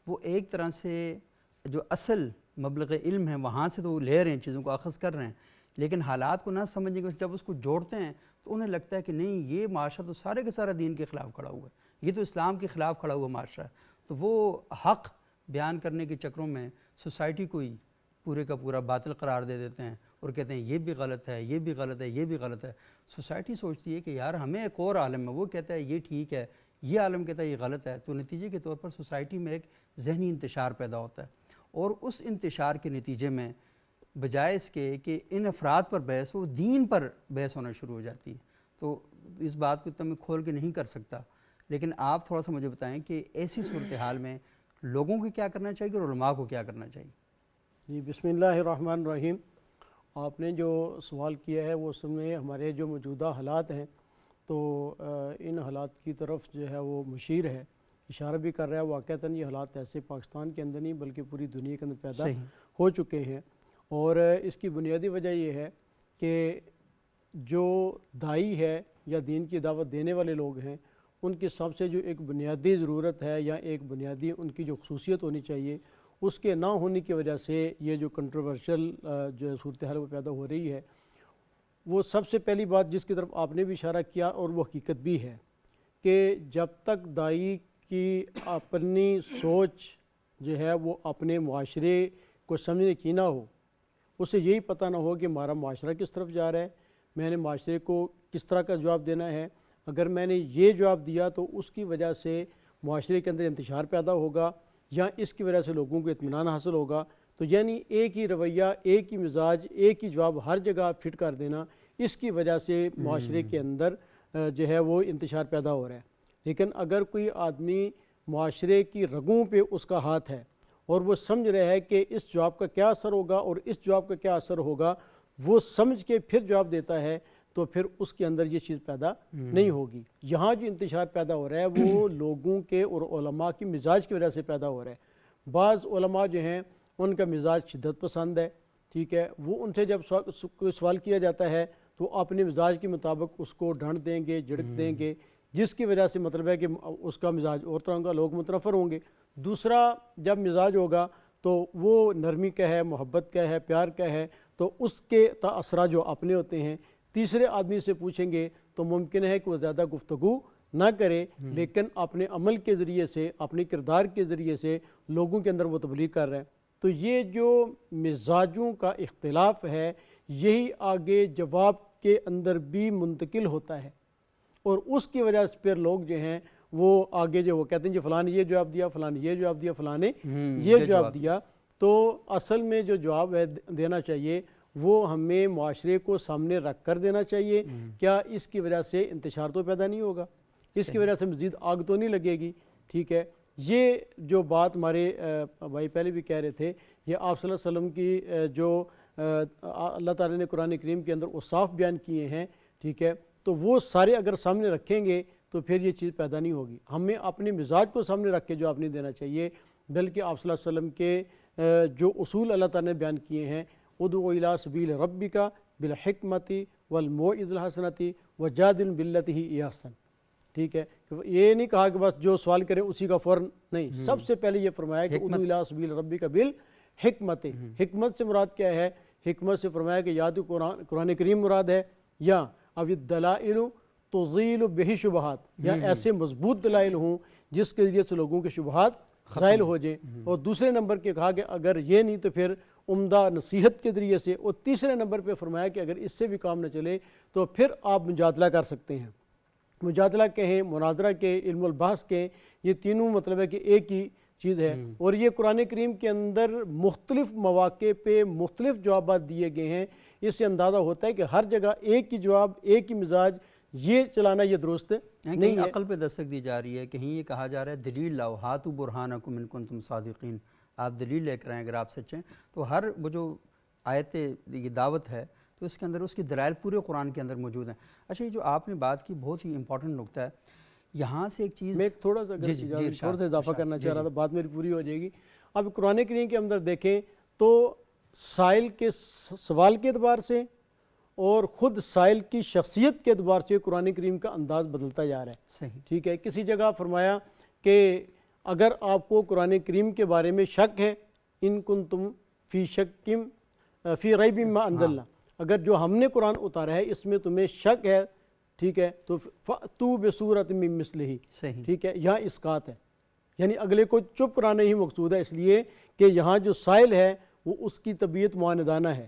وہ ایک طرح سے جو اصل مبلغ علم ہے وہاں سے تو وہ لے رہے ہیں، چیزوں کو اخذ کر رہے ہیں، لیکن حالات کو نہ سمجھنے کی وجہ سے جب اس کو جوڑتے ہیں تو انہیں لگتا ہے کہ نہیں، یہ معاشرہ تو سارے کے سارا دین کے خلاف کھڑا ہوا ہے، یہ تو اسلام کے خلاف کھڑا ہوا معاشرہ ہے. تو وہ حق بیان کرنے کے چکروں میں سوسائٹی کو ہی پورے کا پورا باطل قرار دے دیتے ہیں اور کہتے ہیں یہ بھی غلط ہے، یہ بھی غلط ہے، یہ بھی غلط ہے. سوسائٹی سوچتی ہے کہ یار ہمیں ایک اور عالم ہے، وہ کہتا ہے یہ ٹھیک ہے، یہ عالم کہتا ہے یہ غلط ہے. تو نتیجے کے طور پر سوسائٹی میں ایک ذہنی انتشار پیدا ہوتا ہے، اور اس انتشار کے نتیجے میں بجائے اس کے کہ ان افراد پر بحث ہو، دین پر بحث ہونا شروع ہو جاتی ہے. تو اس بات کو اتنا میں کھول کے نہیں کر سکتا، لیکن آپ تھوڑا سا مجھے بتائیں کہ ایسی صورتحال میں لوگوں کو کیا کرنا چاہیے اور علماء کو کیا کرنا چاہیے. جی بسم اللہ الرحمن الرحیم. آپ نے جو سوال کیا ہے وہ اصل میں ہمارے جو موجودہ حالات ہیں تو ان حالات کی طرف جو ہے وہ مشیر ہے، اشارہ بھی کر رہا ہے. واقعتاً یہ حالات ایسے پاکستان کے اندر نہیں بلکہ پوری دنیا کے اندر پیدا ہو چکے ہیں، اور اس کی بنیادی وجہ یہ ہے کہ جو داعی ہے یا دین کی دعوت دینے والے لوگ ہیں ان کی سب سے جو ایک بنیادی ضرورت ہے یا ایک بنیادی ان کی جو خصوصیت ہونی چاہیے اس کے نہ ہونے کی وجہ سے یہ جو کنٹروورشل جو صورتحال وہ پیدا ہو رہی ہے. وہ سب سے پہلی بات جس کی طرف آپ نے بھی اشارہ کیا اور وہ حقیقت بھی ہے کہ جب تک داعی کی اپنی سوچ جو ہے وہ اپنے معاشرے کو سمجھنے کی نہ ہو، اسے یہی پتہ نہ ہو کہ ہمارا معاشرہ کس طرف جا رہا ہے، میں نے معاشرے کو کس طرح کا جواب دینا ہے، اگر میں نے یہ جواب دیا تو اس کی وجہ سے معاشرے کے اندر انتشار پیدا ہوگا یا اس کی وجہ سے لوگوں کو اطمینان حاصل ہوگا. تو یعنی ایک ہی رویہ، ایک ہی مزاج، ایک ہی جواب ہر جگہ فٹ کر دینا، اس کی وجہ سے معاشرے کے اندر جو ہے وہ انتشار پیدا ہو رہا ہے. لیکن اگر کوئی آدمی معاشرے کی رگوں پہ اس کا ہاتھ ہے اور وہ سمجھ رہا ہے کہ اس جواب کا کیا اثر ہوگا اور اس جواب کا کیا اثر ہوگا، وہ سمجھ کے پھر جواب دیتا ہے، تو پھر اس کے اندر یہ چیز پیدا نہیں ہوگی. یہاں جو انتشار پیدا ہو رہا ہے وہ لوگوں کے اور علماء کی مزاج کی وجہ سے پیدا ہو رہا ہے. بعض علماء جو ہیں ان کا مزاج شدت پسند ہے، ٹھیک ہے، وہ ان سے جب کوئی سوال کیا جاتا ہے تو اپنے مزاج کے مطابق اس کو ڈھنڈ دیں گے، جھڑک دیں گے، جس کی وجہ سے مطلب ہے کہ اس کا مزاج اور طرح کا، لوگ متنفر ہوں گے. دوسرا جب مزاج ہوگا تو وہ نرمی کا ہے، محبت کا ہے، پیار کا ہے، تو اس کے اثرات جو اپنے ہوتے ہیں. تیسرے آدمی سے پوچھیں گے تو ممکن ہے کہ وہ زیادہ گفتگو نہ کرے، لیکن اپنے عمل کے ذریعے سے، اپنے کردار کے ذریعے سے لوگوں کے اندر وہ تبلیغ کر رہے ہیں. تو یہ جو مزاجوں کا اختلاف ہے یہی آگے جواب کے اندر بھی منتقل ہوتا ہے، اور اس کی وجہ سے پھر لوگ جو ہیں وہ آگے جو وہ کہتے ہیں جی فلاں نے یہ جواب دیا، فلاں نے یہ جواب دیا، فلاں نے یہ جواب دیا. تو اصل میں جو جواب ہے دینا چاہیے وہ ہمیں معاشرے کو سامنے رکھ کر دینا چاہیے. کیا اس کی وجہ سے انتشار تو پیدا نہیں ہوگا، اس کی وجہ سے مزید آگ تو نہیں لگے گی. ٹھیک ہے، یہ جو بات ہمارے بھائی پہلے بھی کہہ رہے تھے، یہ آپ صلی اللہ علیہ وسلم کی جو اللہ تعالیٰ نے قرآن کریم کے اندر اوصاف بیان کیے ہیں، ٹھیک ہے، تو وہ سارے اگر سامنے رکھیں گے تو پھر یہ چیز پیدا نہیں ہوگی. ہمیں اپنے مزاج کو سامنے رکھ کے جواب نہیں دینا چاہیے، بلکہ آپ صلی اللہ علیہ وسلم کے جو اصول اللہ تعالیٰ نے بیان کیے ہیں، ادعو الی سبیل ربک بالحکمت والموعظۃ الحسنۃ وجادل باللتی ہی احسن. ٹھیک ہے، یہ نہیں کہا کہ بس جو سوال کریں اسی کا فوراً نہیں، سب سے پہلے یہ فرمایا کہ ادعو الی سبیل ربک بالحکمت. حکمت سے مراد کیا ہے؟ حکمت سے فرمایا کہ یا تو قرآن کریم مراد ہے، یا اب الدلائل تزیل بہ شبہات، یا ایسے مضبوط دلائل ہوں جس کے ذریعے سے لوگوں کے شبہات زائل ہو جائیں. اور دوسرے نمبر کے کہا کہ اگر یہ نہیں تو پھر عمدہ نصیحت کے ذریعے سے. اور تیسرے نمبر پہ فرمایا کہ اگر اس سے بھی کام نہ چلے تو پھر آپ مجادلہ کر سکتے ہیں. مجادلہ کہیں، مناظرہ کے، علم البحث کے، یہ تینوں مطلب ہے کہ ایک ہی چیز ہے. اور یہ قرآن کریم کے اندر مختلف مواقع پہ مختلف جوابات دیے گئے ہیں. اس سے اندازہ ہوتا ہے کہ ہر جگہ ایک ہی جواب، ایک ہی مزاج یہ چلانا یہ درست نہیں ہے. عقل پہ دستک دی جا رہی ہے، کہیں یہ کہا جا رہا ہے دلیل لاؤ، ہاتھو برہانکم ان کنتم صادقین، آپ دلیل لے کر آئیں اگر آپ سچے ہیں. تو ہر وہ جو آیت یہ دعوت ہے تو اس کے اندر اس کی دلائل پورے قرآن کے اندر موجود ہیں. اچھا، یہ جو آپ نے بات کی بہت ہی امپورٹنٹ نقطہ ہے. یہاں سے ایک چیز میں ایک تھوڑا سا تھوڑا سا اضافہ کرنا چاہ رہا تھا، بات میری پوری ہو جائے گی. اب قرآن کریم کے اندر دیکھیں تو سائل کے سوال کے اعتبار سے اور خود سائل کی شخصیت کے اعتبار سے قرآن کریم کا انداز بدلتا جا رہا ہے. صحیح. ٹھیک ہے، کسی جگہ فرمایا کہ اگر آپ کو قرآن کریم کے بارے میں شک ہے، ان کنتم فی شکم فی ریب مما انزلنا، اگر جو ہم نے قرآن اتارا ہے اس میں تمہیں شک ہے، ٹھیک ہے، تو فأتوا بسورۃ من مثلہ. صحیح. ٹھیک ہے، یہاں اسقاط ہے، یعنی اگلے کو چپ کرانا ہی مقصود ہے، اس لیے کہ یہاں جو سائل ہے وہ اس کی طبیعت معاندانہ ہے،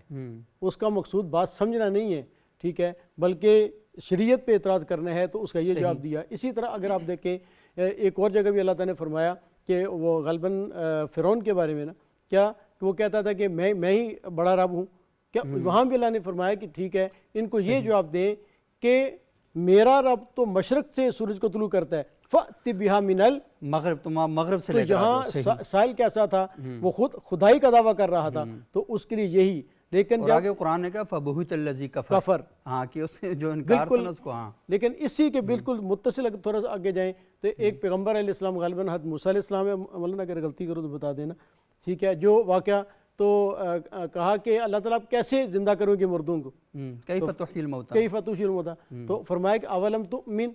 اس کا مقصود بات سمجھنا نہیں ہے، ٹھیک ہے، بلکہ شریعت پہ اعتراض کرنا ہے، تو اس کا یہ جواب دیا. اسی طرح اگر آپ دیکھیں ایک اور جگہ بھی اللہ تعالیٰ نے فرمایا کہ وہ غالباً فرعون کے بارے میں نا کیا کہ وہ کہتا تھا کہ میں ہی بڑا رب ہوں. کیا وہاں بھی اللہ نے فرمایا کہ ٹھیک ہے، ان کو یہ جواب دیں کہ میرا رب تو مشرق سے سورج کو طلوع کرتا ہے، فأت بہا من مغرب، تم مغرب سے تو لے کر یہاں سائل کیسا تھا؟ وہ خود خدائی کا دعویٰ کر رہا تھا، تو اس کے لیے یہی. لیکن اور آگے قرآن نے کہا فَبُہِتَ الَّذِي کفر، ہاں کہ اس سے جو انکار تھا نا اس کو. ہاں لیکن اسی کے بالکل متصل اگر تھوڑا سا آگے جائیں تو ایک پیغمبر علیہ السلام غالباً حضرت موسیٰ علیہ السلام ہے، مولانا اگر غلطی کرو تو بتا دینا، ٹھیک ہے، جو واقعہ تو کہا کہ اللہ تعالیٰ آپ کیسے زندہ کرو گے مردوں کو، کیف تحیی الموتیٰ، کیف تحیی الموتیٰ، تو فرمایا کہ اولم تؤمن،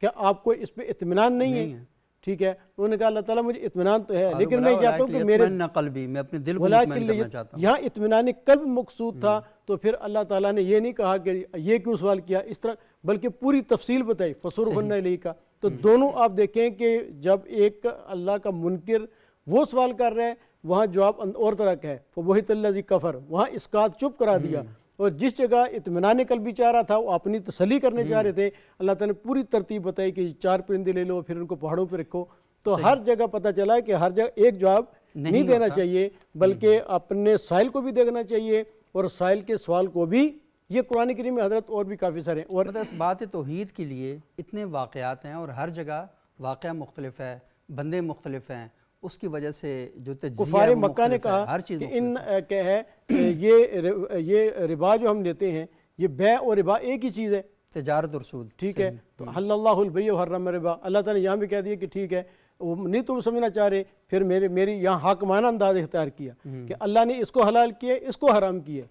کیا آپ کو اس پہ اطمینان نہیں ہے؟ ٹھیک ہے، انہوں نے کہا اللہ تعالیٰ مجھے اطمینان تو ہے، لیکن میں چاہتا ہوں کہ میرے قلبی، میں اپنے دل کو مطمئن کرنا چاہتا ہوں. یہاں اطمینان قلب مقصود تھا. تو پھر اللہ تعالیٰ نے یہ نہیں کہا کہ یہ کیوں سوال کیا اس طرح، بلکہ پوری تفصیل بتائی فَصُرْفُنَّ إِلَيْكَ. تو دونوں آپ دیکھیں کہ جب ایک اللہ کا منکر وہ سوال کر رہا ہے، وہاں جواب اور طرح کا ہے، فَبُہِتَ الَّذِي كَفَرَ، وہاں اسقاط چپ کرا دیا. اور جس جگہ اطمینان قلبی چاہ رہا تھا وہ اپنی تسلی کرنے چاہ رہے تھے، اللہ تعالیٰ نے پوری ترتیب بتائی کہ 4 پرندے لے لو، پھر ان کو پہاڑوں پہ رکھو. تو ہر جگہ پتہ چلا کہ ہر جگہ ایک جواب نہیں دینا چاہیے، بلکہ اپنے سائل کو بھی دیکھنا چاہیے اور سائل کے سوال کو بھی. یہ قرآن کریم میں حضرت اور بھی کافی سارے ہیں. اور مطلب اس بات توحید کے لیے اتنے واقعات ہیں اور ہر جگہ واقعہ مختلف ہے، بندے مختلف ہیں، اس کی وجہ سے جو تجزیہ کفار مکہ نے کہا ہر چیز کہ ان کیا ہے یہ ربا جو ہم لیتے ہیں، یہ بیع اور ربا ایک ہی چیز ہے، تجارت اور سود. ٹھیک ہے، تو حل اللہ البیع وحرم الربا. اللہ تعالیٰ نے یہاں بھی کہہ دیا کہ ٹھیک ہے، وہ نہیں تم سمجھنا چاہ رہے، پھر میری یہاں حاکمانہ انداز اختیار کیا کہ اللہ نے اس کو حلال کیا، اس کو حرام کیا.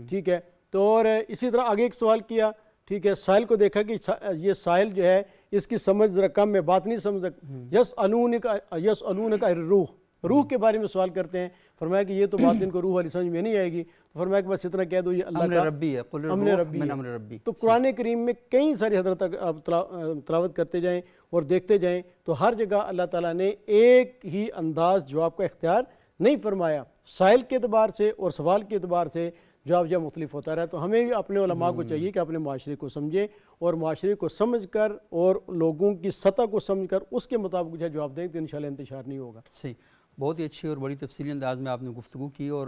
ٹھیک ہے، تو اور اسی طرح آگے ایک سوال کیا، ٹھیک ہے، سائل کو دیکھا کہ یہ سائل جو ہے اس کی سمجھ ذرا کم میں بات نہیں سمجھ سکتا. یسألونک عن الروح، روح کے بارے میں سوال کرتے ہیں. فرمایا کہ یہ تو بات ان کو روح والی سمجھ میں نہیں آئے گی. تو فرمایا کہ بس اتنا کہہ دو یہ اللہ کا امر ربی ہے، قل الروح من امر ربی. تو قرآن کریم میں کئی ساری حضرت آپ تلاوت کرتے جائیں اور دیکھتے جائیں تو ہر جگہ اللہ تعالیٰ نے ایک ہی انداز جواب کا اختیار نہیں فرمایا. سائل کے اعتبار سے اور سوال کے اعتبار سے جواب جب مختلف ہوتا رہا. تو ہمیں بھی اپنے علماء کو چاہیے کہ اپنے معاشرے کو سمجھیں اور معاشرے کو سمجھ کر اور لوگوں کی سطح کو سمجھ کر اس کے مطابق جو ہے جواب دیں تو انشاءاللہ انتشار نہیں ہوگا. صحیح. بہت ہی اچھی اور بڑی تفصیلی انداز میں آپ نے گفتگو کی، اور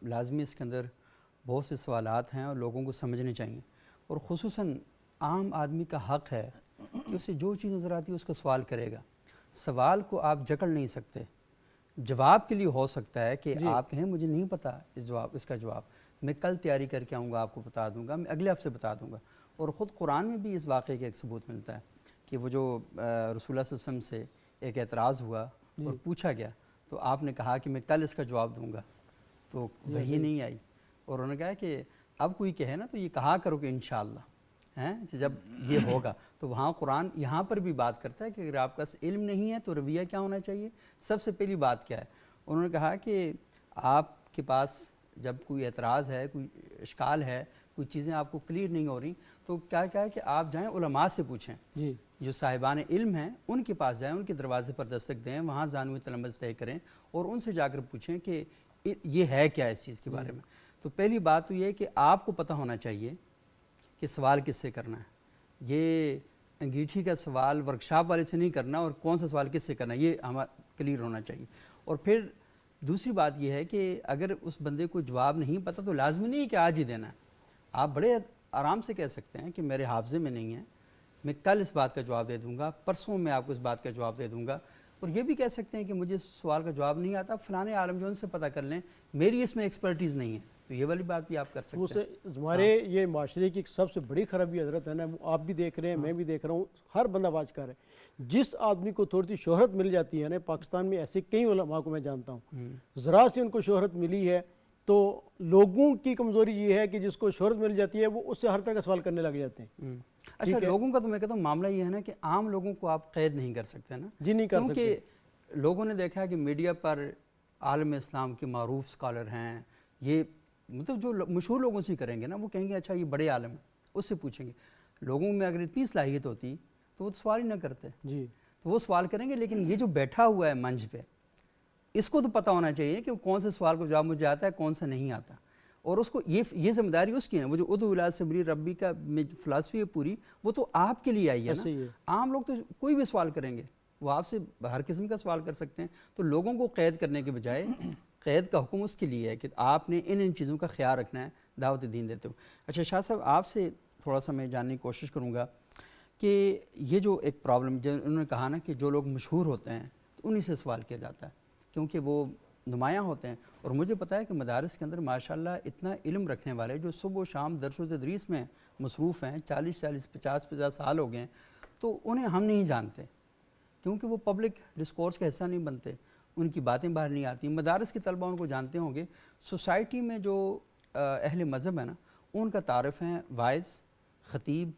لازمی اس کے اندر بہت سے سوالات ہیں اور لوگوں کو سمجھنے چاہیے، اور خصوصاً عام آدمی کا حق ہے کہ اسے جو چیز نظر آتی ہے اس کا سوال کرے گا. سوال کو آپ جکڑ نہیں سکتے. جواب کے لیے ہو سکتا ہے کہ آپ کہیں مجھے نہیں پتہ اس کا جواب، میں کل تیاری کر کے آؤں گا، آپ کو بتا دوں گا، میں اگلے ہفتے بتا دوں گا. اور خود قرآن میں بھی اس واقعے کا ایک ثبوت ملتا ہے کہ وہ جو رسول اللہ صلی اللہ علیہ وسلم سے ایک اعتراض ہوا اور پوچھا گیا تو آپ نے کہا کہ میں کل اس کا جواب دوں گا، تو وحی نہیں آئی. اور انہوں نے کہا کہ اب کوئی کہے نا تو یہ کہا کرو کہ انشاءاللہ ہیں جب یہ ہوگا. تو وہاں قرآن یہاں پر بھی بات کرتا ہے کہ اگر آپ کا علم نہیں ہے تو رویہ کیا ہونا چاہیے. سب سے پہلی بات کیا ہے؟ انہوں نے کہا کہ آپ کے پاس جب کوئی اعتراض ہے، کوئی اشکال ہے، کوئی چیزیں آپ کو کلیئر نہیں ہو رہی، تو کیا ہے کہ آپ جائیں علماء سے پوچھیں. جو صاحبان علم ہیں ان کے پاس جائیں، ان کے دروازے پر دستک دیں، وہاں زانوی تلمذ طے کریں اور ان سے جا کر پوچھیں کہ یہ ہے کیا اس چیز کے بارے میں. تو پہلی بات تو یہ ہے کہ آپ کو پتہ ہونا چاہیے کہ سوال کس سے کرنا ہے. یہ انگیٹھی کا سوال ورکشاپ والے سے نہیں کرنا، اور کون سا سوال کس سے کرنا ہے یہ ہمارا کلیئر ہونا چاہیے. اور پھر دوسری بات یہ ہے کہ اگر اس بندے کو جواب نہیں پتہ تو لازمی نہیں کہ آج ہی دینا ہے. آپ بڑے آرام سے کہہ سکتے ہیں کہ میرے حافظے میں نہیں ہے، میں کل اس بات کا جواب دے دوں گا، پرسوں میں آپ کو اس بات کا جواب دے دوں گا. اور یہ بھی کہہ سکتے ہیں کہ مجھے اس سوال کا جواب نہیں آتا، فلاں عالم جو ان سے پتہ کر لیں، میری اس میں ایکسپرٹیز نہیں ہے. تو یہ والی بات بھی آپ کر سکتے ہیں. ہمارے یہ معاشرے کی سب سے بڑی خرابی حضرت ہے نا، آپ بھی دیکھ رہے ہیں، میں بھی دیکھ رہا ہوں، ہر بندہ باز کر ہے. جس آدمی کو تھوڑی سی شہرت مل جاتی ہے نا، پاکستان میں ایسے کئی علماء کو میں جانتا ہوں، ذرا سے ان کو شہرت ملی ہے تو لوگوں کی کمزوری یہ ہے کہ جس کو شہرت مل جاتی ہے وہ اس سے ہر طرح کا سوال کرنے لگ جاتے ہیں. اچھا، لوگوں کا تو میں کہتا ہوں معاملہ یہ ہے نا کہ عام لوگوں کو آپ قید نہیں کر سکتے نا. جی نہیں کر سکتے. کیونکہ لوگوں نے دیکھا کہ میڈیا پر عالم اسلام کے معروف اسکالر ہیں، یہ مطلب جو مشہور لوگوں سے کریں گے نا، وہ کہیں گے اچھا یہ بڑے عالم ہیں، اس سے پوچھیں گے. لوگوں میں اگر اتنی صلاحیت ہوتی تو وہ سوال ہی نہ کرتے. تو وہ سوال کریں گے. لیکن یہ جو بیٹھا ہوا ہے منچ پہ، اس کو تو پتہ ہونا چاہیے کہ کون سے سوال کو جواب مجھے آتا ہے، کون سا نہیں آتا. اور اس کو یہ ذمہ داری اس کی ہے. وہ جو ادعو الی سبیل ربک کا فلسفی ہے پوری، وہ تو آپ کے لیے آئی ہے نا. عام لوگ تو کوئی بھی سوال کریں گے، وہ آپ سے ہر قسم کا سوال کر سکتے ہیں. تو لوگوں کو قید کرنے کے بجائے قید کا حکم اس کے لیے ہے کہ آپ نے ان چیزوں کا خیال رکھنا ہے دعوت دین دیتے ہو. اچھا شاہ صاحب، آپ سے تھوڑا سا میں جاننے کی کوشش کروں گا کہ یہ جو ایک پرابلم جو انہوں نے کہا نا کہ جو لوگ مشہور ہوتے ہیں تو انہی سے سوال کیا جاتا ہے کیونکہ وہ نمایاں ہوتے ہیں. اور مجھے پتہ ہے کہ مدارس کے اندر ماشاءاللہ اتنا علم رکھنے والے جو صبح و شام درس و تدریس میں مصروف ہیں، 40 سال ہو گئے ہیں، تو انہیں ہم نہیں جانتے کیونکہ وہ پبلک ڈسکورس کا حصہ نہیں بنتے، ان کی باتیں باہر نہیں آتی. مدارس کے طلبہ ان کو جانتے ہوں گے. سوسائٹی میں جو اہل مذہب ہیں نا، ان کا تعارف ہیں وائز، خطیب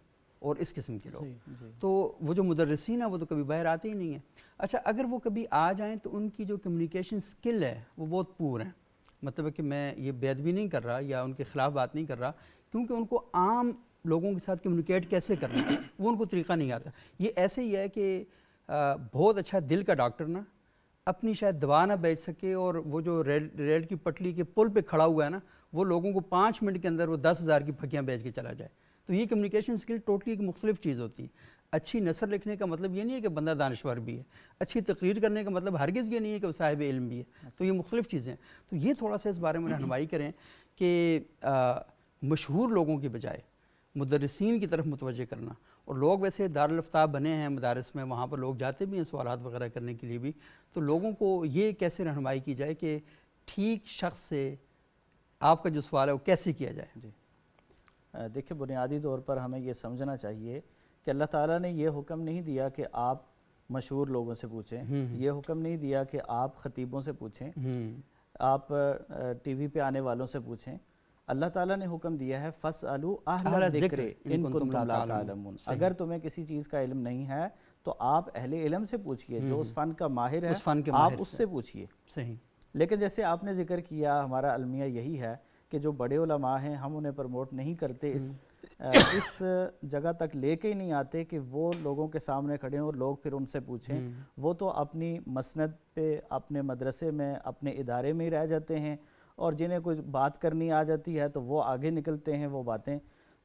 اور اس قسم کے لوگ. تو وہ جو مدرسین ہیں وہ تو کبھی باہر آتے ہی نہیں ہیں. اچھا، اگر وہ کبھی آ جائیں تو ان کی جو کمیونیکیشن سکل ہے وہ بہت پور ہیں. مطلب ہے کہ میں یہ بے ادبی نہیں کر رہا یا ان کے خلاف بات نہیں کر رہا، کیونکہ ان کو عام لوگوں کے ساتھ کمیونیکیٹ کیسے کرنا ہے وہ ان کو طریقہ نہیں آتا. یہ ایسے ہی ہے کہ بہت اچھا دل کا ڈاکٹر نا اپنی شاید دوا نہ بیچ سکے، اور وہ جو ریل کی پٹلی کے پل پہ کھڑا ہوا ہے نا، وہ لوگوں کو 5 منٹ کے اندر وہ 10,000 کی پھکیاں بیچ کے چلا جائے. تو یہ کمیونیکیشن سکل ٹوٹلی ایک مختلف چیز ہوتی ہے. اچھی نثر لکھنے کا مطلب یہ نہیں ہے کہ بندہ دانشور بھی ہے، اچھی تقریر کرنے کا مطلب ہرگز یہ نہیں ہے کہ وہ صاحب علم بھی ہے. تو یہ مختلف چیزیں ہیں. تو یہ تھوڑا سا اس بارے میں رہنمائی کریں کہ مشہور لوگوں کی بجائے مدرسین کی طرف متوجہ کرنا. اور لوگ ویسے دارالفتاء بنے ہیں مدارس میں، وہاں پر لوگ جاتے بھی ہیں سوالات وغیرہ کرنے کے لیے بھی. تو لوگوں کو یہ کیسے رہنمائی کی جائے کہ ٹھیک شخص سے آپ کا جو سوال ہے وہ کیسے کیا جائے؟ جی دیکھیں، بنیادی طور پر ہمیں یہ سمجھنا چاہیے کہ اللہ تعالیٰ نے یہ حکم نہیں دیا کہ آپ مشہور لوگوں سے پوچھیں، یہ حکم نہیں دیا کہ آپ خطیبوں سے پوچھیں، آپ ٹی وی پہ آنے والوں سے پوچھیں. اللہ تعالیٰ نے حکم دیا ہے فَاسْأَلُوا أَهْلَ الذِّكْرِ إِن كُنتُمْ لَا تَعْلَمُونَ. اگر تمہیں کسی چیز کا علم نہیں ہے تو آپ اہل علم سے پوچھئے، جو اس فن کا ماہر ہے آپ اس سے پوچھئے. صحیح. لیکن جیسے آپ نے ذکر کیا، ہمارا المیہ یہی ہے کہ جو بڑے علماء ہیں ہم انہیں پروموٹ نہیں کرتے، اس جگہ تک لے کے ہی نہیں آتے کہ وہ لوگوں کے سامنے کھڑے ہیں اور لوگ پھر ان سے پوچھیں. وہ تو اپنی مسند پہ، اپنے مدرسے میں، اپنے ادارے میں ہی رہ جاتے ہیں اور جنہیں کوئی بات کرنی آ جاتی ہے تو وہ آگے نکلتے ہیں وہ باتیں،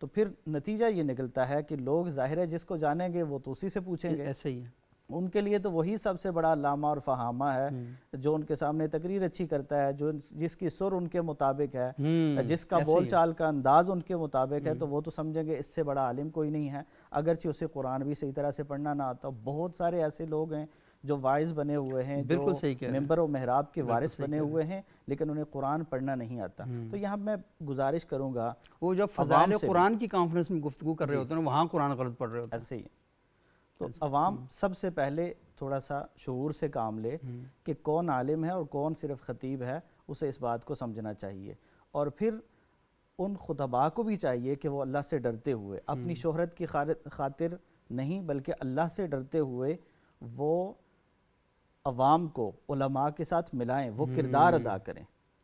تو پھر نتیجہ یہ نکلتا ہے کہ لوگ ظاہر ہے جس کو جانیں گے وہ تو اسی سے پوچھیں گے، ایسے ہی ہے۔ ان کے لیے تو وہی سب سے بڑا علامہ اور فہامہ ہے، جو ان کے سامنے تقریر اچھی کرتا ہے، جس کی سر ان کے مطابق ہے، جس کا بول چال کا انداز ان کے مطابق ہے، تو وہ تو سمجھیں گے اس سے بڑا عالم کوئی نہیں ہے، اگرچہ اسے قرآن بھی صحیح طرح سے پڑھنا نہ آتا۔ بہت سارے ایسے لوگ ہیں جو واعظ بنے ہوئے ہیں، جو بالکل صحیح کہہ رہے ہیں، ممبر و محراب کے بالکل وارث صحیح بنے کہہ رہے ہوئے ہیں، لیکن انہیں قرآن پڑھنا نہیں آتا۔ تو یہاں میں گزارش کروں گا، وہ جب فضائل قرآن کی کانفرنس میں گفتگو کر رہے ہوتے ہیں وہاں قرآن غلط پڑھ رہے ہوتے ہیں۔ ایسے ہی تو عوام سب سے پہلے تھوڑا سا شعور سے کام لے کہ کون عالم ہے اور کون صرف خطیب ہے، اسے اس بات کو سمجھنا چاہیے، اور پھر ان خطباء کو بھی چاہیے کہ وہ اللہ سے ڈرتے ہوئے، اپنی شہرت کی خاطر نہیں بلکہ اللہ سے ڈرتے ہوئے وہ عوام کو علماء کے ساتھ ملائیں، وہ کردار ادا کریں۔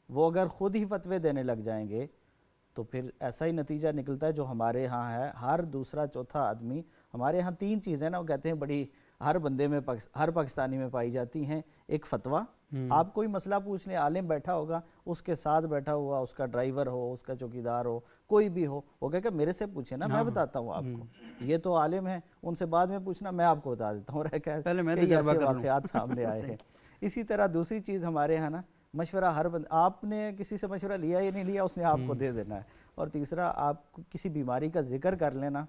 وہ اگر خود ہی فتوے دینے لگ جائیں گے تو پھر ایسا ہی نتیجہ نکلتا ہے جو ہمارے ہاں ہے، ہر دوسرا چوتھا آدمی، ہمارے ہاں 3 چیزیں نا وہ کہتے ہیں بڑی ہر بندے میں ہر پاکستانی میں پائی جاتی ہیں، ایک فتویٰ، آپ کوئی مسئلہ پوچھ لیں، عالم بیٹھا ہوگا، اس کے ساتھ بیٹھا ہوا اس کا ڈرائیور ہو، اس کا چوکیدار ہو، کوئی بھی ہو، وہ کہے کہ میرے سے پوچھیں نا، میں بتاتا ہوں آپ کو، یہ تو عالم ہے، ان سے بعد میں پوچھنا، میں آپ کو بتا دیتا ہوں، پہلے میں کئی تجربہ ایسے کر لوں۔ واقعات سامنے آئے ہیں۔ اسی طرح دوسری چیز ہمارے ہاں نا مشورہ ہر آپ نے کسی سے مشورہ لیا یا نہیں لیا، اس نے آپ کو دے دینا ہے، اور تیسرا آپ کو کسی بیماری کا ذکر کر لینا،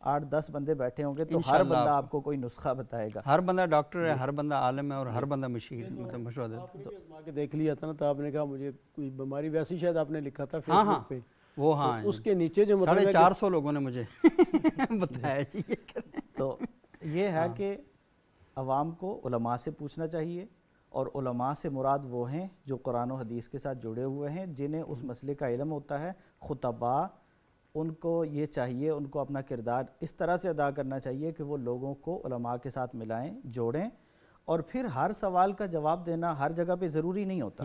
8-10 بندے بیٹھے ہوں گے تو ہر بندہ آپ کو کوئی نسخہ بتائے گا، ہر بندہ ڈاکٹر ہے، ہر بندہ عالم ہے، اور ہر بندہ مشہور مشورہ دیتا ہے۔ آپ نے بھی آزما کے دیکھ لیا تھا نا، تو آپ نے کہا مجھے کوئی بیماری ویسی شاید آپ نے لکھا تھا فیس بک پہ، وہ ہاں اس کے نیچے جو مطلب ہے 450 لوگوں نے مجھے بتایا جی یہ کریں۔ تو یہ ہے کہ عوام کو علماء سے پوچھنا چاہیے، اور علماء سے مراد وہ ہیں جو قرآن و حدیث کے ساتھ جڑے ہوئے ہیں، جنہیں اس مسئلے کا علم ہوتا ہے۔ خطباء ان کو یہ چاہیے، ان کو اپنا کردار اس طرح سے ادا کرنا چاہیے کہ وہ لوگوں کو علماء کے ساتھ ملائیں، جوڑیں، اور پھر ہر سوال کا جواب دینا ہر جگہ پہ ضروری نہیں ہوتا۔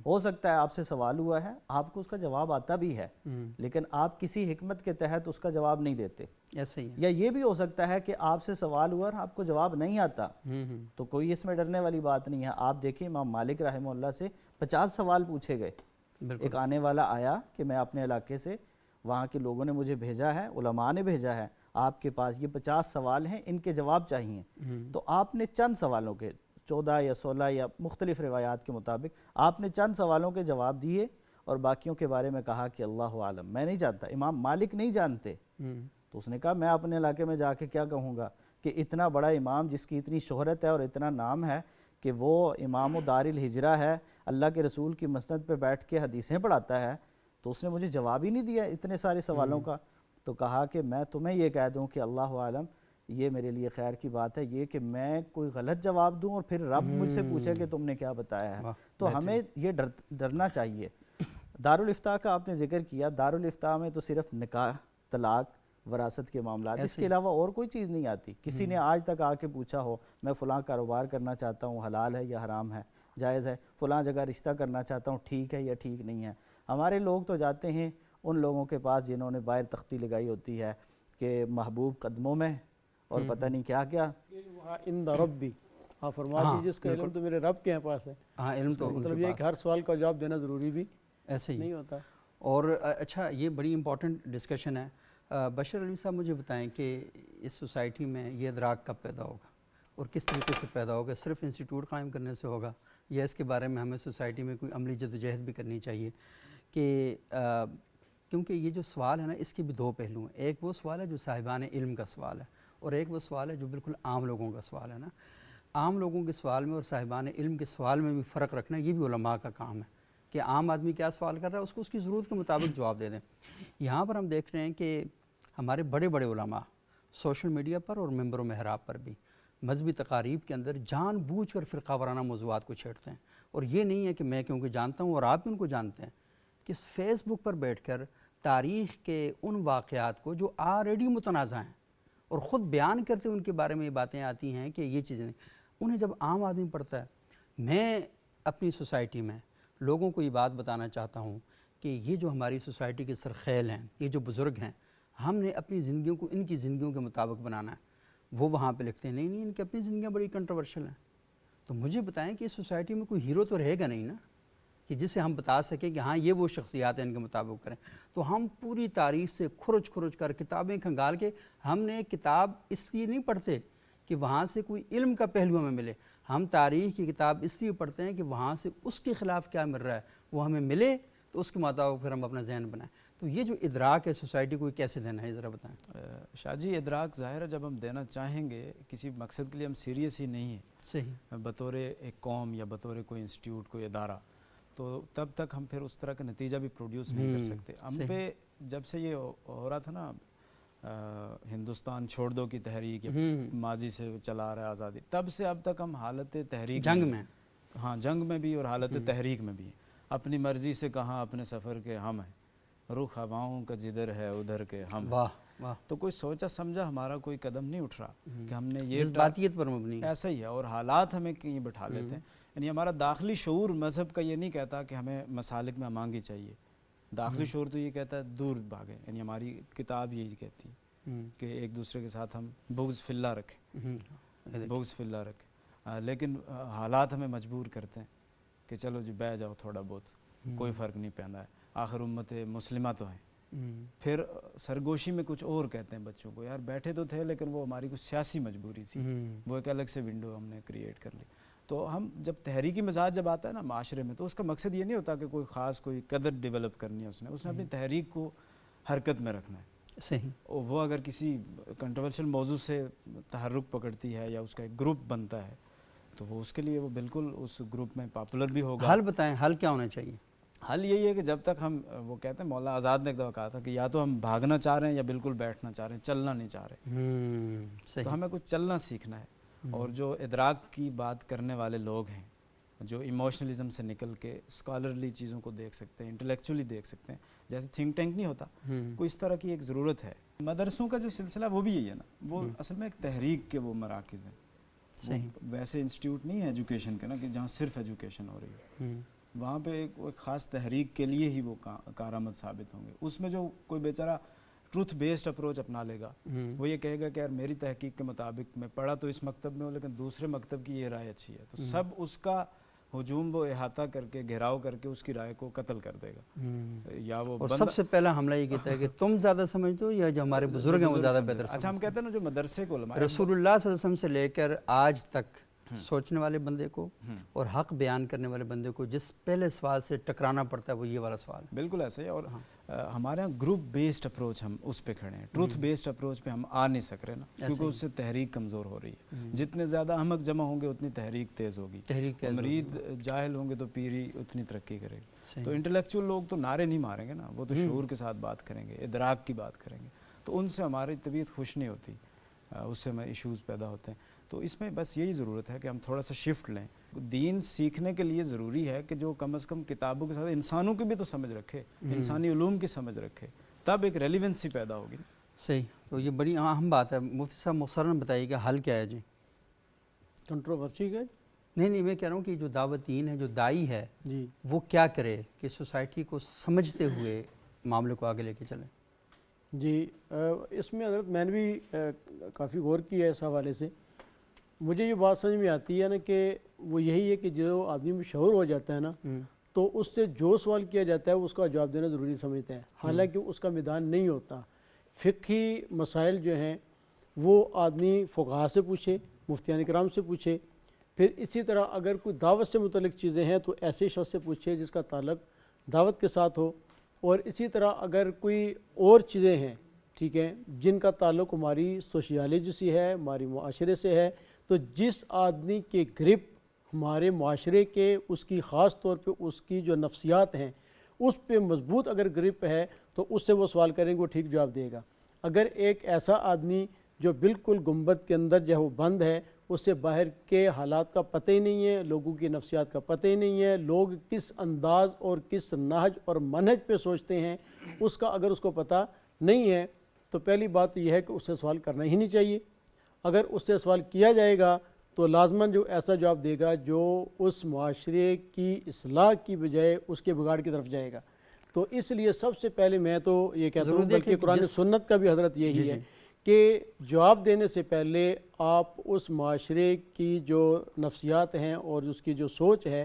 ہو سکتا ہے آپ سے سوال ہوا ہے، آپ کو اس کا جواب آتا بھی ہے، لیکن آپ کسی حکمت کے تحت اس کا جواب نہیں دیتے، ایسے ہی ہے۔ یا یہ بھی ہو سکتا ہے کہ آپ سے سوال ہوا اور آپ کو جواب نہیں آتا، تو کوئی اس میں ڈرنے والی بات نہیں ہے۔ آپ دیکھیں امام مالک رحمہ اللہ سے 50 سوال پوچھے گئے، ایک آنے والا آیا کہ میں اپنے علاقے سے، وہاں کے لوگوں نے مجھے بھیجا ہے، علماء نے بھیجا ہے، آپ کے پاس یہ 50 سوال ہیں، ان کے جواب چاہیے، تو آپ نے چند سوالوں کے 14 یا 16 یا مختلف روایات کے مطابق آپ نے چند سوالوں کے جواب دیے، اور باقیوں کے بارے میں کہا کہ اللہ عالم، میں نہیں جانتا، امام مالک نہیں جانتے، تو اس نے کہا میں اپنے علاقے میں جا کے کیا کہوں گا کہ اتنا بڑا امام جس کی اتنی شہرت ہے اور اتنا نام ہے کہ وہ امام و دار الہجرہ ہے، اللہ کے رسول کی مسند پہ بیٹھ کے حدیثیں پڑھاتا ہے، تو اس نے مجھے جواب ہی نہیں دیا اتنے سارے سوالوں کا، تو کہا کہ میں تمہیں یہ کہہ دوں کہ اللہ عالم، یہ میرے لیے خیر کی بات ہے یہ کہ میں کوئی غلط جواب دوں اور پھر رب مجھ سے پوچھے کہ تم نے کیا بتایا ہے، تو ہمیں یہ ڈرنا چاہیے۔ دارالافتاء کا آپ نے ذکر کیا، دارالافتاء میں تو صرف نکاح، طلاق، وراثت کے معاملات، اس کے علاوہ اور کوئی چیز نہیں آتی۔ کسی نے آج تک آ کے پوچھا ہو میں فلاں کاروبار کرنا چاہتا ہوں، حلال ہے یا حرام ہے، جائز ہے، فلاں جگہ رشتہ کرنا چاہتا ہوں، ٹھیک ہے یا ٹھیک نہیں ہے، ہمارے لوگ تو جاتے ہیں ان لوگوں کے پاس جنہوں نے باہر تختی لگائی ہوتی ہے کہ محبوب قدموں میں، اور پتہ نہیں کیا کیا، وہاں عند ربی، آپ فرما دیجیے اس کا علم تو میرے رب کے پاس ہے، ہاں علم تو مطلب یہ ہے کہ ہر سوال کا جواب دینا ضروری بھی ایسے ہی نہیں ہوتا۔ اور اچھا یہ بڑی امپورٹنٹ ڈسکشن ہے۔ بشر علی صاحب مجھے بتائیں کہ اس سوسائٹی میں یہ ادراک کب پیدا ہوگا اور کس طریقے سے پیدا ہوگا؟ صرف انسٹیٹیوٹ قائم کرنے سے ہوگا یا اس کے بارے میں ہمیں سوسائٹی میں کوئی عملی جدوجہد بھی کرنی چاہیے؟ کہ کیونکہ یہ جو سوال ہے نا اس کے بھی 2 پہلو ہیں، ایک وہ سوال ہے جو صاحبان علم کا سوال ہے، اور ایک وہ سوال ہے جو بالکل عام لوگوں کا سوال ہے نا۔ عام لوگوں کے سوال میں اور صاحبان علم کے سوال میں بھی فرق رکھنا یہ بھی علماء کا کام ہے کہ عام آدمی کیا سوال کر رہا ہے اس کو اس کی ضرورت کے مطابق جواب دے دیں۔ یہاں پر ہم دیکھ رہے ہیں کہ ہمارے بڑے بڑے علماء سوشل میڈیا پر اور ممبر و محراب پر بھی مذہبی تقاریب کے اندر جان بوجھ کر فرقہ وارانہ موضوعات کو چھیڑتے ہیں، اور یہ نہیں ہے کہ میں کیونکہ جانتا ہوں اور آپ بھی ان کو جانتے ہیں کہ فیس بک پر بیٹھ کر تاریخ کے ان واقعات کو جو آلریڈی متنازع ہیں اور خود بیان کرتے ان کے بارے میں یہ باتیں آتی ہیں کہ یہ چیزیں انہیں جب عام آدمی پڑھتا ہے۔ میں اپنی سوسائٹی میں لوگوں کو یہ بات بتانا چاہتا ہوں کہ یہ جو ہماری سوسائٹی کے سرخیل ہیں، یہ جو بزرگ ہیں، ہم نے اپنی زندگیوں کو ان کی زندگیوں کے مطابق بنانا ہے۔ وہ وہاں پہ لکھتے ہیں نہیں ان کی اپنی زندگیاں بڑی کنٹروورشل ہیں، تو مجھے بتائیں کہ اس سوسائٹی میں کوئی ہیرو تو رہے گا نہیں نا کہ جسے ہم بتا سکیں کہ ہاں یہ وہ شخصیات ہیں ان کے مطابق کریں. تو ہم پوری تاریخ سے کھرچ کر کتابیں کھنگال کے, ہم نے کتاب اس لیے نہیں پڑھتے کہ وہاں سے کوئی علم کا پہلو ہمیں ملے, ہم تاریخ کی کتاب اس لیے پڑھتے ہیں کہ وہاں سے اس کے خلاف کیا مل رہا ہے وہ ہمیں ملے, تو اس کے مطابق پھر ہم اپنا ذہن بنائیں. تو یہ جو ادراک ہے سوسائٹی کو کیسے دینا ہے ذرا بتائیں. شاہ جی, ادراک ظاہر ہے جب ہم دینا چاہیں گے کسی مقصد کے لیے ہم سیریس ہی نہیں ہیں صحیح, بطور ایک قوم یا بطور کوئی انسٹیٹیوٹ کوئی ادارہ, تو تب تک ہم پھر اس طرح کا نتیجہ بھی پروڈیوس نہیں کر سکتے. ہم پہ جب سے یہ ہو رہا تھا نا ہندوستان چھوڑ دو کی تحریک یا ماضی سے چلا رہا ہے آزادی, تب سے اب تک ہم حالت تحریک جنگ میں, ہاں جنگ میں بھی اور حالت تحریک میں بھی ہیں. اپنی مرضی سے کہاں اپنے سفر کے ہم ہیں, رخ ہواؤں کا جدھر ہے ادھر کے ہم ہیں. واہ واہ, تو کوئی سوچا سمجھا ہمارا کوئی قدم نہیں اٹھ رہا کہ ہم نے یہ جذباتیت پر مبنی ہے. ایسا ہی ہے, اور حالات ہمیں کہیں بٹھا لیتے ہیں. یعنی ہمارا داخلی شعور مذہب کا یہ نہیں کہتا کہ ہمیں مسالک میں امانگی چاہیے, داخلی شعور تو یہ کہتا ہے دور بھاگیں. یعنی ہماری کتاب یہی کہتی ہے کہ ایک دوسرے کے ساتھ ہم بغض فی اللہ رکھیں, بغض فی اللہ رکھیں. لیکن حالات ہمیں مجبور کرتے ہیں کہ چلو جی بہ جاؤ تھوڑا بہت, کوئی فرق نہیں پڑتا ہے, آخر امت مسلمہ تو ہیں. پھر سرگوشی میں کچھ اور کہتے ہیں بچوں کو, یار بیٹھے تو تھے لیکن وہ ہماری کچھ سیاسی مجبوری تھی, وہ ایک الگ سے ونڈو ہم نے کریٹ کر لی. تو ہم جب تحریکی مزاج جب آتا ہے نا معاشرے میں, تو اس کا مقصد یہ نہیں ہوتا کہ کوئی خاص کوئی قدر ڈیولپ کرنی ہے, اس نے اپنی تحریک کو حرکت میں رکھنا ہے. صحیح, اور وہ اگر کسی کنٹروورشل موضوع سے تحرک پکڑتی ہے یا اس کا ایک گروپ بنتا ہے, تو وہ اس کے لیے وہ بالکل اس گروپ میں پاپولر بھی ہوگا. حل بتائیں, حل کیا ہونا چاہیے؟ حل یہی ہے کہ جب تک ہم, وہ کہتے ہیں مولانا آزاد نے ایک دفعہ کہا تھا کہ یا تو ہم بھاگنا چاہ رہے ہیں یا بالکل بیٹھنا چاہ رہے ہیں, چلنا نہیں چاہ رہے. تو ہمیں کچھ چلنا سیکھنا ہے. اور جو ادراک کی بات کرنے والے لوگ ہیں, جو ایموشنلزم سے نکل کے اسکالرلی چیزوں کو دیکھ سکتے ہیں, انٹلیکچولی دیکھ سکتے ہیں, جیسے تھنک ٹینک نہیں ہوتا, کوئی اس طرح کی ایک ضرورت ہے. مدرسوں کا جو سلسلہ وہ بھی یہی ہے نا, وہ اصل میں ایک تحریک کے وہ مراکز ہیں. ویسے انسٹیٹیوٹ نہیں ہے ایجوکیشن کے نا کہ جہاں صرف ایجوکیشن ہو رہی ہے, وہاں پہ ایک خاص تحریک کے لیے ہی وہ کارآمد ثابت ہوں گے. اس میں جو کوئی بیچارہ ٹروتھ بیسڈ اپروچ اپنا لے گا, وہ یہ کہے گا کہ یار میری تحقیق کے مطابق میں پڑھا تو اس مکتب میں ہوں لیکن دوسرے مکتب کی یہ رائے اچھی ہے, تو سب اس کا ہجوم وہ احاطہ کر کے گھیراؤ کر کے اس کی رائے کو قتل کر دے گا. یا وہ اور سب سے پہلا حملہ یہ کہتا ہے کہ تم زیادہ سمجھتے ہو یا جو ہمارے بزرگ ہیں وہ زیادہ بہتر سمجھتے ہیں. اچھا, ہم کہتے ہیں نا جو مدرسے کو علماء رسول اللہ صلی اللہ علیہ وسلم سے لے کر آج تک سوچنے والے بندے کو اور حق بیان کرنے والے بندے کو جس پہلے سوال سے ٹکرانا پڑتا ہے وہ یہ والا سوال ہے. بالکل ایسا ہی. اور ہمارے یہاں گروپ بیسڈ اپروچ ہم اس پہ کھڑے ہیں, ٹروتھ بیسڈ اپروچ پہ ہم آ نہیں سک رہے نا, کیونکہ اس سے تحریک کمزور ہو رہی ہے. جتنے زیادہ احمق جمع ہوں گے اتنی تحریک تیز ہوگی, مرید جاہل ہوں گے تو پیری اتنی ترقی کرے گی. تو انٹلیکچوئل لوگ تو نعرے نہیں ماریں گے نا, وہ تو شعور کے ساتھ بات کریں گے, ادراک کی بات کریں گے, تو ان سے ہماری طبیعت خوش نہیں ہوتی, اس سے ہمیں ایشوز پیدا ہوتے ہیں. تو اس میں بس یہی ضرورت ہے کہ ہم تھوڑا سا شفٹ لیں. دین سیکھنے کے لیے ضروری ہے کہ جو کم از کم کتابوں کے ساتھ انسانوں کی بھی تو سمجھ رکھے, انسانی علوم کی سمجھ رکھے, تب ایک ریلیونسی پیدا ہوگی. صحیح, تو یہ بڑی اہم بات ہے. مفتی صاحب مختصراً بتائیے کہ حل کیا ہے؟ جی کنٹروورسی کا نہیں, میں کہہ رہا ہوں کہ جو دعوت دین ہے, جو دائی ہے, جی وہ کیا کرے کہ سوسائٹی کو سمجھتے ہوئے معاملے کو آگے لے کے چلیں. جی اس میں حضرت میں نے بھی کافی غور کیا ہے اس حوالے سے. مجھے یہ بات سمجھ میں آتی ہے نا کہ وہ یہی ہے کہ جو آدمی مشہور ہو جاتا ہے نا, تو اس سے جو سوال کیا جاتا ہے اس کا جواب دینا ضروری سمجھتے ہیں, حالانکہ اس کا میدان نہیں ہوتا. فقہی مسائل جو ہیں وہ آدمی فقہا سے پوچھے, مفتیان کرام سے پوچھے. پھر اسی طرح اگر کوئی دعوت سے متعلق چیزیں ہیں تو ایسے شخص سے پوچھے جس کا تعلق دعوت کے ساتھ ہو. اور اسی طرح اگر کوئی اور چیزیں ہیں, ٹھیک ہے, جن کا تعلق ہماری سوشیالوجی سے ہے, ہماری معاشرے سے ہے, تو جس آدمی کے گرپ ہمارے معاشرے کے, اس کی خاص طور پہ اس کی جو نفسیات ہیں اس پہ مضبوط اگر گرپ ہے تو اس سے وہ سوال کریں گے, وہ ٹھیک جواب دے گا. اگر ایک ایسا آدمی جو بالکل گنبد کے اندر جو ہے وہ بند ہے, اس سے باہر کے حالات کا پتہ ہی نہیں ہے, لوگوں کی نفسیات کا پتہ ہی نہیں ہے, لوگ کس انداز اور کس نہج اور منہج پہ سوچتے ہیں, اس کا اگر اس کو پتہ نہیں ہے, تو پہلی بات تو یہ ہے کہ اس سے سوال کرنا ہی نہیں چاہیے. اگر اس سے سوال کیا جائے گا تو لازماً جو ایسا جواب دے گا جو اس معاشرے کی اصلاح کی بجائے اس کے بگاڑ کی طرف جائے گا. تو اس لیے سب سے پہلے میں تو یہ کہتا ہوں, بلکہ قرآن سنت کا بھی حضرت یہی ہے کہ جواب دینے سے پہلے آپ اس معاشرے کی جو نفسیات ہیں اور اس کی جو سوچ ہے